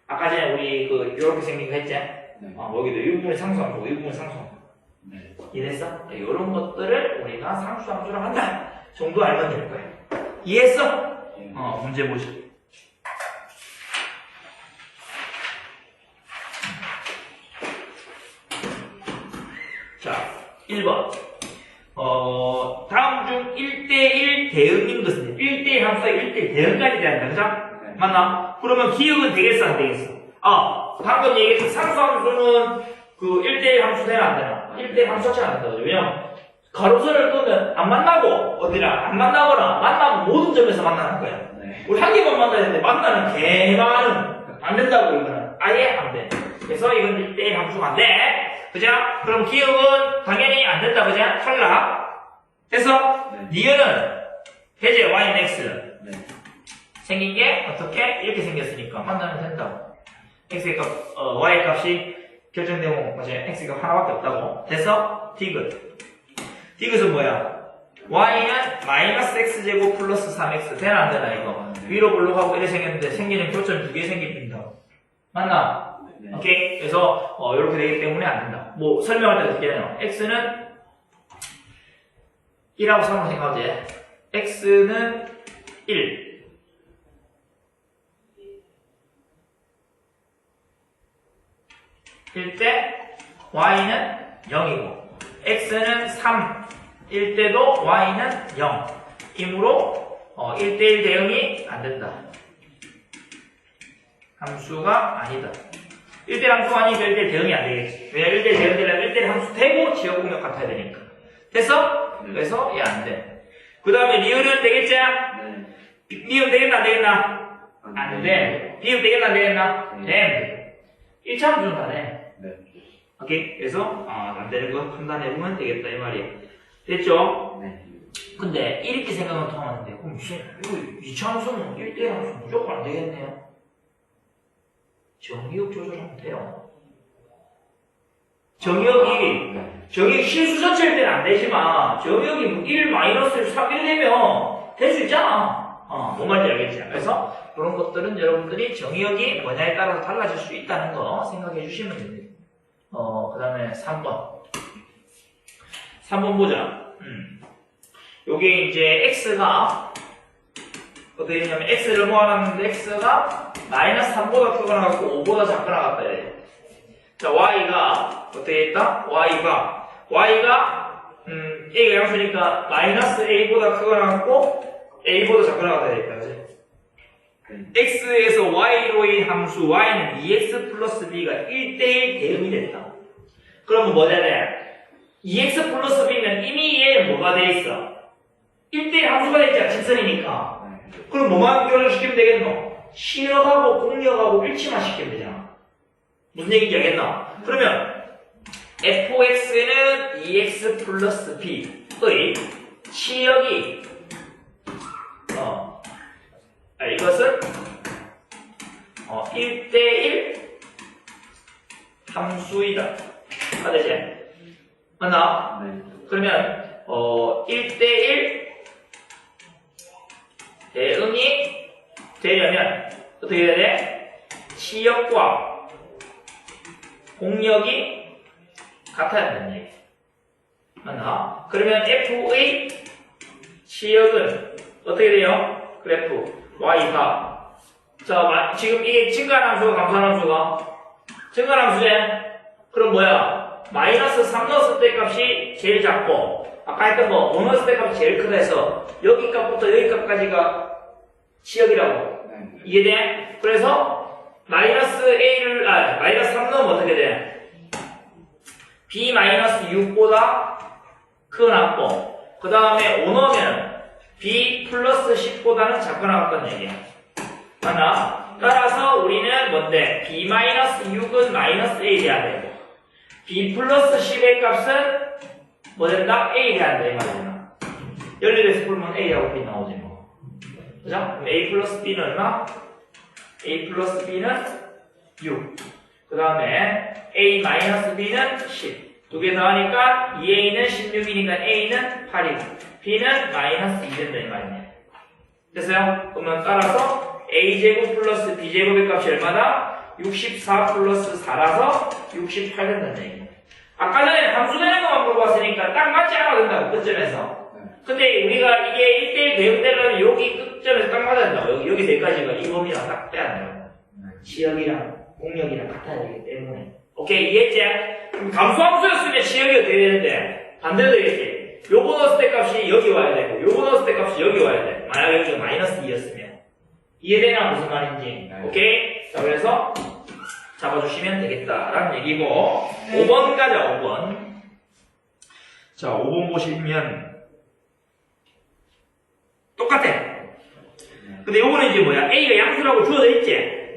아까 전에 우리 이렇게 생긴 거 했지? 네. 여기도 이 부분이 상수함수, 이 부분이 상수함수. 네. 이해됐어? 이런 것들을 우리가 상수함수라고 한다. 정도 알면 될 거야. 이해했어? 예. 문제 보자. 자, 1번. 다음 중 1대1 대응인 것은 1대1 함수가 1대1 대응까지 대한다. 그죠? 네. 맞나? 그러면 기억은 되겠어, 안 되겠어? 방금 얘기했던 상수함수는 그 1대1 함수 되나 안 되나? 1대1 함수 자체가 안 된다고. 왜냐면 가로선을 끄면 안 만나고 어디랑 안 만나거나 만나면 모든 점에서 만나는 거야. 네. 우리 한 개만 만나야 되는데 만나는 개 많은 안 된다고. 이거는 아예 안 돼. 그래서 이건 1대1 함수가 안 돼. 그죠? 그럼 기억은 당연히 안 된다. 그죠? 탈락. 그래서 네. 니은은 해제 y는 x 네. 생긴 게 어떻게? 이렇게 생겼으니까 만나면 된다고. x의 값, y의 값이 결정되고 맞아요. x의 값 하나밖에 없다고. 됐어? 디귿. 디귿은 뭐야? y는 마이너스 x제곱 플러스 3x. 되나 안 되나 이거? 위로 블록하고 이렇게 생겼는데 생기는 교점 2개 생깁니다. 맞나? 네. 오케이? 그래서 이렇게 되기 때문에 안 된다. 뭐 설명할 때 어떻게 해요? x는 1하고 3으로 생각하지. x는 1 1 때 y는 0이고 x는 3 1 때도 y는 0 이므로 1대1 대응이 안 된다. 함수가 아니다. 1대1 함수가 아니니까 1대1 대응이 안 되겠지. 왜냐 1대1 대응 되려면 1대1 함수 되고 지역 공역 같아야 되니까. 됐어? 그래서 얘 안 돼. 그 다음에 리을은 되겠지? 네. 리을 되겠나 안 되겠나? 안 돼. 비읍 되겠나 안 되겠나? 돼. 1차 함수는 다 돼. 네. 오케이? 그래서 안 되는 거 판단해보면 되겠다 이 말이야. 됐죠? 네. 근데 이렇게 생각은 통하는데 그럼 이거 2차 함수는 1대1 함수 무조건 안 되겠네요. 정의역 조절하면 돼요. 정의역이 실수 전체일 때는 안 되지만 정의역이 1 마이너스 3, 1 되면 될 수 있잖아. 뭔 말인지 알겠지? 그래서 그런 것들은 여러분들이 정의역이 뭐냐에 따라서 달라질 수 있다는 거 생각해 주시면 됩니다. 그 다음에 3번. 3번 보자. 요게 이제 x가 어떻게 되냐면 x를 모아놨는데 x가 마이너스 3보다 크거나 같고 5보다 작거나 같다. 자, y가 어떻게 했다? y가 a가 양수니까 마이너스 a보다 크거나 같고 a보다 작거나 같다 되겠다. 그치? x에서 y로의 함수 y는 2x 플러스 b가 1대1 대응이 됐다. 그러면 뭐 돼야 돼? 2x 플러스 b면 이미 얘는 뭐가 돼 있어? 1대1 함수가 돼 있잖아. 직선이니까. 그럼 뭐만 교정시키면 되겠노? 시역하고 공역하고 일치만 시키면 되잖아. 무슨 얘기인지 알겠나? 그러면 fx는 2x 플러스 b의 시역이 이것은 1대1 함수이다. 맞지? 맞나? 네. 그러면 1대1 대응이 되려면 어떻게 해야 돼? 시역과 공역이 같아야 된다는 얘기. 맞나? 그러면 f의 시역은 어떻게 돼요? 그래프 y가 자 지금 이게 증가한 함수가 감소한 함수가 증가한 함수제. 그럼 뭐야? 마이너스 3 넣었을 때 값이 제일 작고 아까 했던 거 5 넣었을 때 값이 제일 크다 해서 여기 값부터 여기 값까지가 시역이라고. 네. 이해돼? 그래서 마이너스 마이너스 3 넣으면 어떻게 돼? b 마이너스 6보다 크거나 같고 그 다음에 5 넣으면 b 플러스 10보다는 작거나 같다는 얘기야. 맞나? 따라서 우리는 뭔데? b 마이너스 6은 마이너스 a 돼야 되고 b 플러스 10의 값은 뭐 된다? a 돼야 돼. 이 말이야. 연립에서 풀면 a하고 b 나오지 뭐. 그죠? 그럼 a 플러스 b는 얼마? a 플러스 b는 6. 그 다음에 a 마이너스 b는 10. 두 개 더하니까 2a는 16이니까 a는 8이고 b는 마이너스 2 된다 이 말이네. 됐어요? 그러면 따라서 a제곱 플러스 b제곱의 값이 얼마다? 64 플러스 4라서 68 된다는 얘기네. 아까 전에 함수 되는 것만 물어봤으니까 딱 맞지 않아도 된다고. 끝점에서. 근데 우리가 이게 1대1 대응되려면 여기 끝점에서 딱 맞아야 된다고. 여기서 여기까지가 이 범위랑 딱 빼야 돼요. 지역이랑 공역이랑 같아야 되기 때문에. 오케이, 이해했지? 그럼 감소함수였으면 지역이 어떻게 되는데? 반대로 되겠지? 요거 넣었을 때 값이 여기 와야 되고, 요거 넣었을 때 값이 여기 와야 돼. 만약 여기가 마이너스 2였으면. 이해되나? 무슨 말인지. 네. 오케이? 자, 그래서 잡아주시면 되겠다라는 얘기고, 5번 가자, 5번. 자, 5번 보시면, 똑같아. 근데 요거는 이제 뭐야? A가 양수라고 주어져 있지?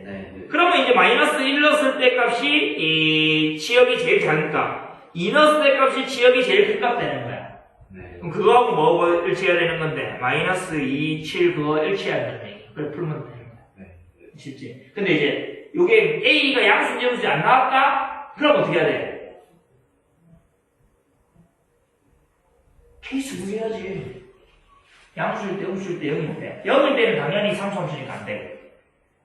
네. 그러면 이제 마이너스 1 넣었을 때 값이 이 지역이 제일 작으니까 2 넣었을 때 값이 지역이 제일 큰 값 되는 거야. 네. 그럼 그거하고 뭐하고 일치해야 되는 건데 마이너스 2, 7 그거 일치해야 되는 얘기. 그래 풀면 되는 거야. 네. 쉽지? 근데 이제 요게 A가 양수인지 음수인지 안 나왔다? 그럼 어떻게 해야 돼? 케이스 구해야지. 양수일 때, 음수일 때, 0일 때. 0일 때는 당연히 삼수함수니까 안 되고.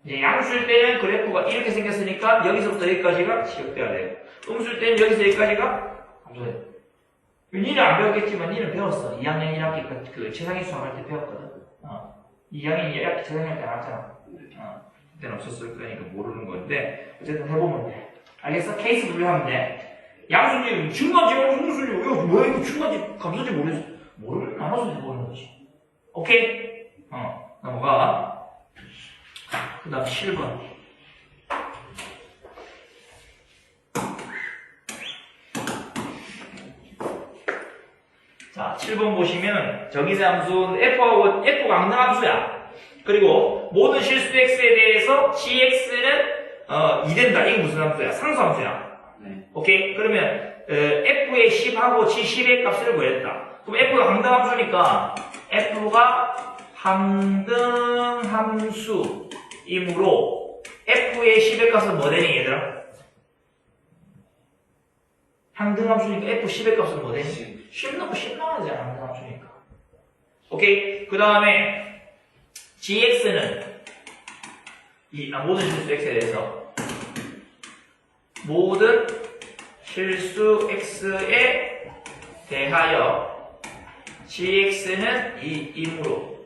이제 양수일 때는 그래프가 이렇게 생겼으니까 여기서부터 여기까지가 지역돼야 돼요. 음수일 때는 여기서 여기까지가 함수가 돼요. 니는 안 배웠겠지만 니는 배웠어. 2학년 1학기 그 최상위 수학할 때 배웠거든. 2학년 1학기 최상위 할 때 알았잖아. 그때는 없었을 거니까 모르는 건데 어쨌든 해보면 돼. 알겠어? 케이스 분류하면 돼. 양수님 중간지 음수님 이거 뭐야 이거 중간지 감수인지 모르면 안 와서 모르는 거지. 오케이? 넘어가. 그 다음 7번. 자, 7번 보시면 정의세 함수는 F가 항등함수야. 그리고 모든 실수 X에 대해서 GX는 2된다. 이게 무슨 함수야? 상수함수야. 네. 오케이? 그러면 F의 10하고 G10의 값을 구했다. 그럼 F가 항등함수니까 F가 항등함수이므로 F의 10의 값은 뭐 되니 얘들아? 항등함수니까 F 10의 값은 뭐 되니? 10 넣고 10 나와야 되잖아. 항등함수니까. 오케이? 그 다음에 GX는 모든 실수 X에 대해서 모든 실수 X에 대하여 GX는 2이므로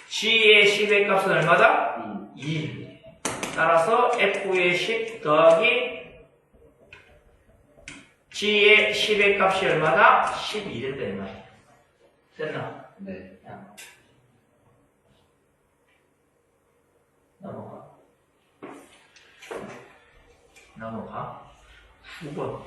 G의 10의 값은 얼마다? 2. 따라서 F의 10 더하기 G의 10의 값이 얼마다? 12 된다 이 말이야. 됐나? 네. 넘어가. 9번.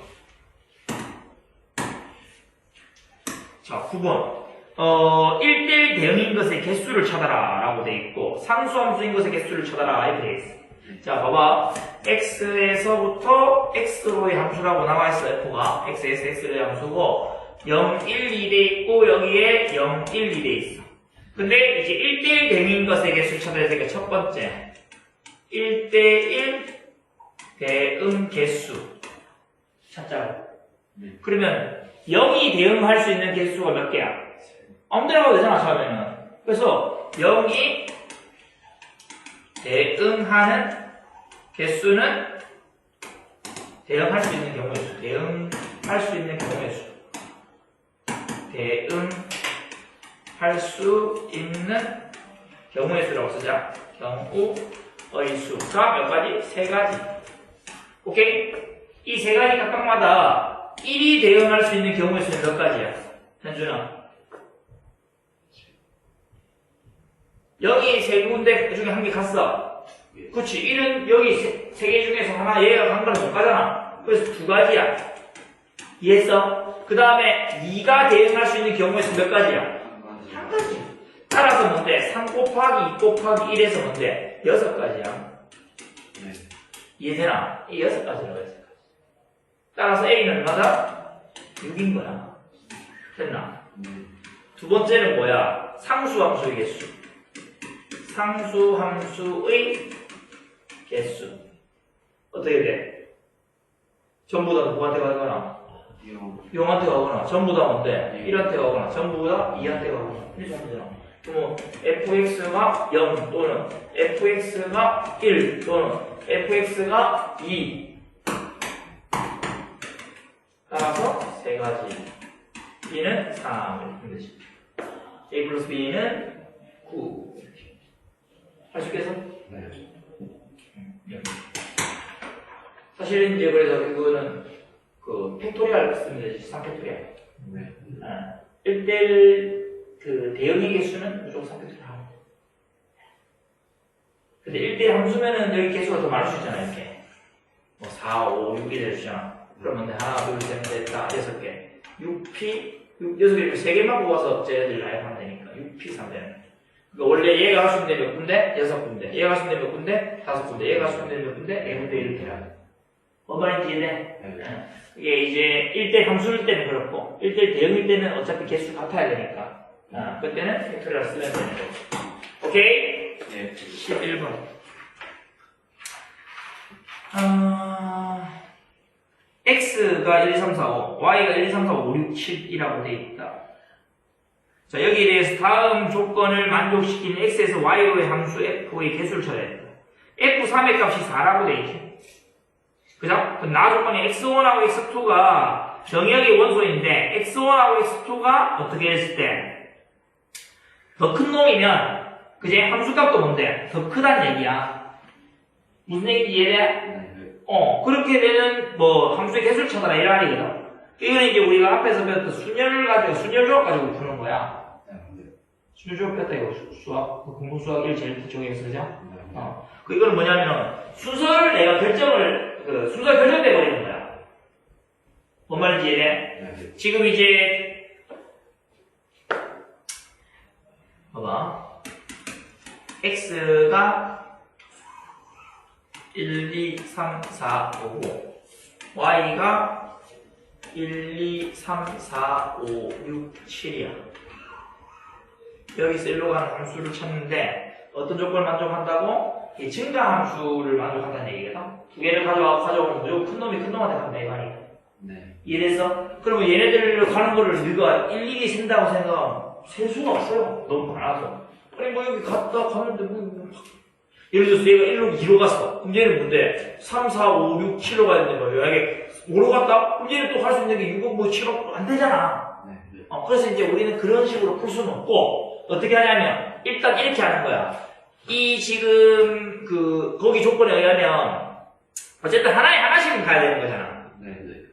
자, 9번. 1대1 대응인 것의 개수를 찾아라 라고 돼 있고 상수함수인 것의 개수를 찾아라 이렇게 돼 있어. 자, 봐봐. x에서부터 x로의 함수라고 나와있어. f가 x에서 x로의 함수고 0, 1, 2 돼 있고 여기에 0, 1, 2 돼 있어. 근데 이제 1대1 대응인 것의 개수를 찾아야 되니까 첫 번째 1대1 대응 개수 찾자고. 그러면 0이 대응할 수 있는 개수가 몇 개야? 아무데나 가도 되잖아, 처음에는. 그래서 0이 대응하는 개수는 대응할 수 있는 경우의 수. 대응할 수 있는 경우의 수. 대응할 수 있는 경우의 수라고 쓰자. 경우의 수가 몇 가지? 세 가지. 오케이? 이 세 가지 각각마다 1이 대응할 수 있는 경우의 수는 몇 가지야? 현준아. 0이 세 군데 중에 한 개 갔어. 그렇지. 1은 여기 세 개 중에서 하나 얘가 간 거는 못 가잖아. 그래서 두 가지야. 이해했어? 그 다음에 2가 대응할 수 있는 경우의 수 몇 가지야? 한 가지. 따라서 뭔데? 3 곱하기 2 곱하기 1에서 뭔데? 6가지야. 이해되나? 이 6가지라고 했어. 따라서 A는 얼마다? 6인 거야. 됐나? 두 번째는 뭐야? 상수함수의 개수. 상수함수의 개수. 어떻게 돼? 전부 다 누구한테 가거나? 0한테 가거나. 전부 다 뭔데? 1한테 가거나. 전부 다 2한테 가거나. 이렇게 하면 되잖아. 그럼 fx가 0 또는 fx가 1 또는 fx가 2. 따라서 세 가지. b는 3 이렇게 되지. A 플러스 B는 9. 할 수 있겠어? 네. 사실은 이제 그래서 이거는 그 팩토리얼 쓰면 되지, 3팩토리얼. 네. 1대1 그 대응의 개수는 무조건 3팩토리얼 하면 돼. 근데 1대1 함수면은 여기 개수가 더 많을 수 있잖아, 이렇게. 뭐 4, 5, 6이 될 수 있잖아. 그러면 하나, 둘, 셋, 넷, 다 6개. 6P, 6개를 이렇게 3개만 뽑아서 쟤네들 나열하면 되니까. 6P 3대는. 그러니까 원래 얘가 할 수 있는 데 몇 군데? 6군데. 얘가 할 수 있는 데 몇 군데? 5군데. 얘가 할 수 있는 데 몇 군데? 4군데 이렇게 해야 돼. 뭔 말인지 이해돼? 네. 이게 이제 1대 함수일 때는 그렇고 1대 대응일 때는 어차피 개수 같아야 되니까 그때는 팩토리얼 쓰면 되는 거고. 오케이? 네. 11번 x가 1, 2, 3, 4, 5 y가 1, 2, 3, 4, 5, 6, 7이라고 되어 있다. 자, 여기에 대해서 다음 조건을 만족시키는 x에서 y의 함수 f의 개수를 쳐야 된다. f3의 값이 4라고 되어 있지. 그죠? 그럼 나 조건이 x1하고 x2가 정의역의 원소인데 x1하고 x2가 어떻게 했을 때 더 큰 놈이면 그제 함수값도 뭔데? 더 크단 얘기야. 무슨 얘기인지 이해돼? 네. 그렇게 되는 뭐 함수의 개수를 찾아라 이 말이거든. 이거는 이제 우리가 앞에서 배웠던 순열을 가지고 순열조합 가지고 푸는 거야. 네. 순열조합 배웠다 이거 수학 공부 수학 1 제일 기초에서 그죠? 네. 이거는 뭐냐면은 순서를 내가 순서가 결정돼 버리는 거야. 뭔 말인지 이해돼? 네. 지금 이제 봐봐. x가 1, 2, 3, 4, 5고 y가 1, 2, 3, 4, 5, 6, 7이야. 여기서 일로 가는 함수를 찾는데 어떤 조건을 만족한다고? 이 증가함수를 만족한다는 얘기거든. 두 개를 가져오면 무조건 큰 놈이 큰 놈한테 간다 이 말이야. 네. 이래서 그러면 얘네들로 가는 거를 우리가 일일이 센다고 생각하면 셀 수가 없어요. 너무 많아서. 아니 뭐 여기 갔다 가는데 예를 들어서 얘가 1로 2로 갔어. 그럼 얘는 뭔데? 3, 4, 5, 6, 7로 가야 되는데 말이야. 이게 5로 갔다? 그럼 얘는 또 할 수 있는 게 6, 뭐 7로 안 되잖아. 네. 그래서 이제 우리는 그런 식으로 풀 수는 없고 어떻게 하냐면 일단 이렇게 하는 거야. 이 지금 거기 조건에 의하면 어쨌든 하나씩은 가야 되는 거잖아. 네.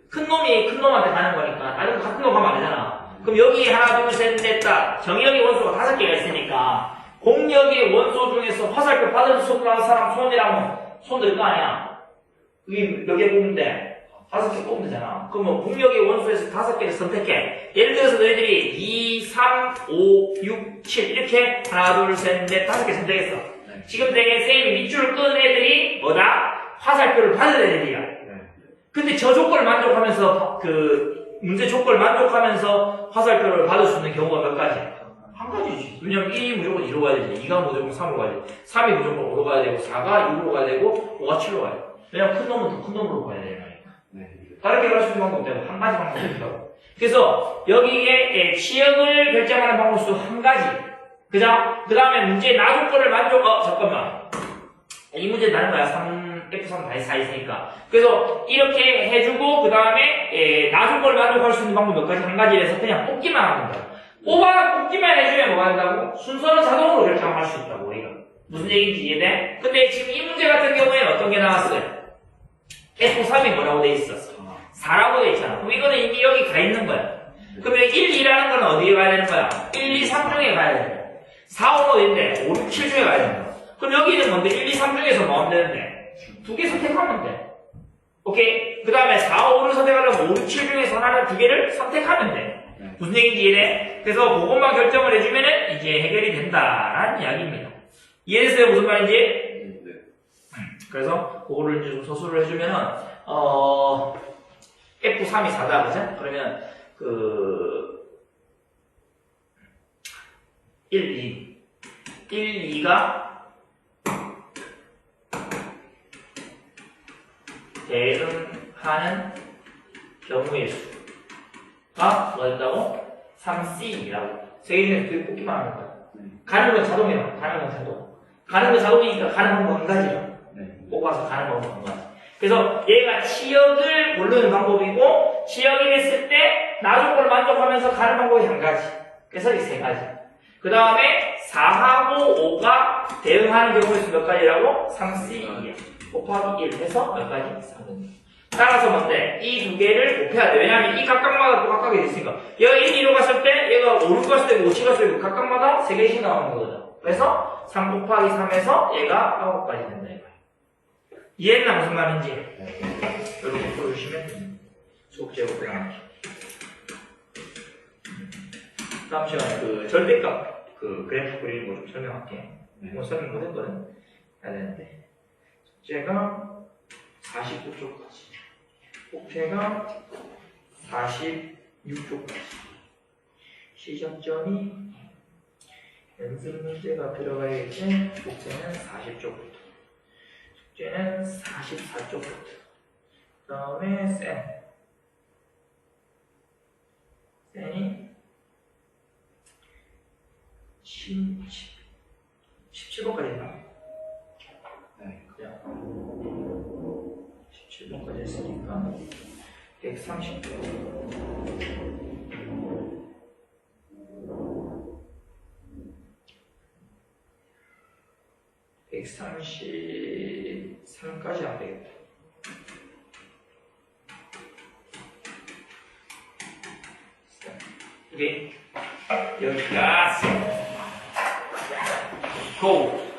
큰 놈이 큰 놈한테 가는 거니까 다른 거 같은 거 가면 안 되잖아. 그럼 여기 하나, 둘, 셋, 넷, 다 정의역의 원소가 5개가 있으니까 공역의 원소 중에서 화살표 받을 수 없는 사람 손이라면 손 들 거 아니야. 여기 몇 개 뽑으면 돼? 5개 뽑으면 되잖아. 그러면 공역의 원소에서 5개를 선택해. 예를 들어서 너희들이 2, 3, 5, 6, 7 이렇게 하나, 둘, 셋, 넷, 5개 선택했어. 네. 지금 되게 쌤이 밑줄을 끄는 애들이 뭐다? 화살표를 받을 애들이야. 네. 근데 저 조건을 만족하면서 문제 조건을 만족하면서 화살표를 받을 수 있는 경우가 몇 가지? 한 가지지. 왜냐면 1이 무조건 2로 가야 되지. 2가 무조건 3으로 가야 돼. 3이 무조건 5로 가야 되고 4가 6으로 가야 되고 5가 7로 가야 돼. 왜냐면 큰 놈은 더 큰 놈으로 가야 되는 거니까. 네. 다르게 갈 수 있는 방법 없고 한 가지 방법이 있다고. 그래서 여기에 치역을 결정하는 방법 수 한 가지. 그죠? 그 다음에 문제의 나 조건을 잠깐만. 이 문제 다른 거야. F3 다 4 있으니까. 그래서 이렇게 해주고 그 다음에 나 조건을 만족할 수 있는 방법 몇 가지 한 가지에서 그냥 뽑기만 하는 거야. 뽑기만 해주면 뭐가 된다고? 순서는 자동으로 결정할 수 있다고 우리가. 무슨 얘기인지 이해돼? 근데 지금 이 문제 같은 경우에는 어떤 게 나왔어요? F3이 뭐라고 돼 있었어? 4라고 돼 있잖아. 그럼 이거는 이미 여기 가 있는 거야. 그러면 1, 2라는 거는 어디에 가야 되는 거야? 1, 2, 3 중에 가야 되는 거야. 4, 5는 어딘데? 5, 6, 7 중에 가야 되는 거야. 그럼 여기는 뭔데? 1, 2, 3 중에서 뭐 하면 되는데? 2개 선택하면 돼. 오케이? 그 다음에 4, 5를 선택하려면 5, 6, 7 중에서 하나를 2개를 선택하면 돼. 무슨 얘기인지 이해돼? 그래서 그것만 결정을 해주면은 이제 해결이 된다라는 이야기입니다. 이해됐어요? 무슨 말인지? 네. 그래서 그거를 이제 좀 서술을 해주면은 F3이 4다, 그죠? 그러면 1, 2가 대응하는 경우의 수가 뭐 됐다고? 3C라고. 세 개 중에 둘이 뽑기만 하는 거야. 가는 건 자동이야. 가는 건 자동. 가는 건 자동이니까 가는 방법 한 가지야. 뽑아서 가는 방법 한 가지. 그래서 얘가 치역을 고르는 방법이고, 치역이 됐을 때 나 조건을 만족하면서 가는 방법이 한 가지. 그래서 이 세 가지. 그 다음에 4하고 5가 대응하는 경우에서 몇 가지라고? 3C2 곱하기 1 해서 몇 가지? 3은. 따라서 뭔데? 이 두 개를 곱해야 돼. 왜냐하면 이 각각마다 또 각각이 있으니까. 얘가 1, 2로 갔을 때, 얘가 5로 갔을 때, 5, 7 갔을 때, 각각마다 3개씩 나오는 거거든. 그래서 3 곱하기 3에서 얘가 9가지 된다, 이거야. 이해했나? 무슨 말인지? 이렇게 풀어주시면 됩니다. 수업 제곱 그냥. 다음 시간에 그 절대값, 그 그래프 그리는 거 좀 설명할게. 뭐 설명 못 했거든. 해야 되는데. 숙제가 49쪽까지. 복제가 46쪽까지. 시작점이 연습 문제가 들어가야겠지. 복제는 40쪽부터. 숙제는 44쪽부터. 그 다음에 센이 17번까지 했나? 네. 17번까지 했으니까 130번. 133까지 안 되겠다. 오케이. 여기까지. 고!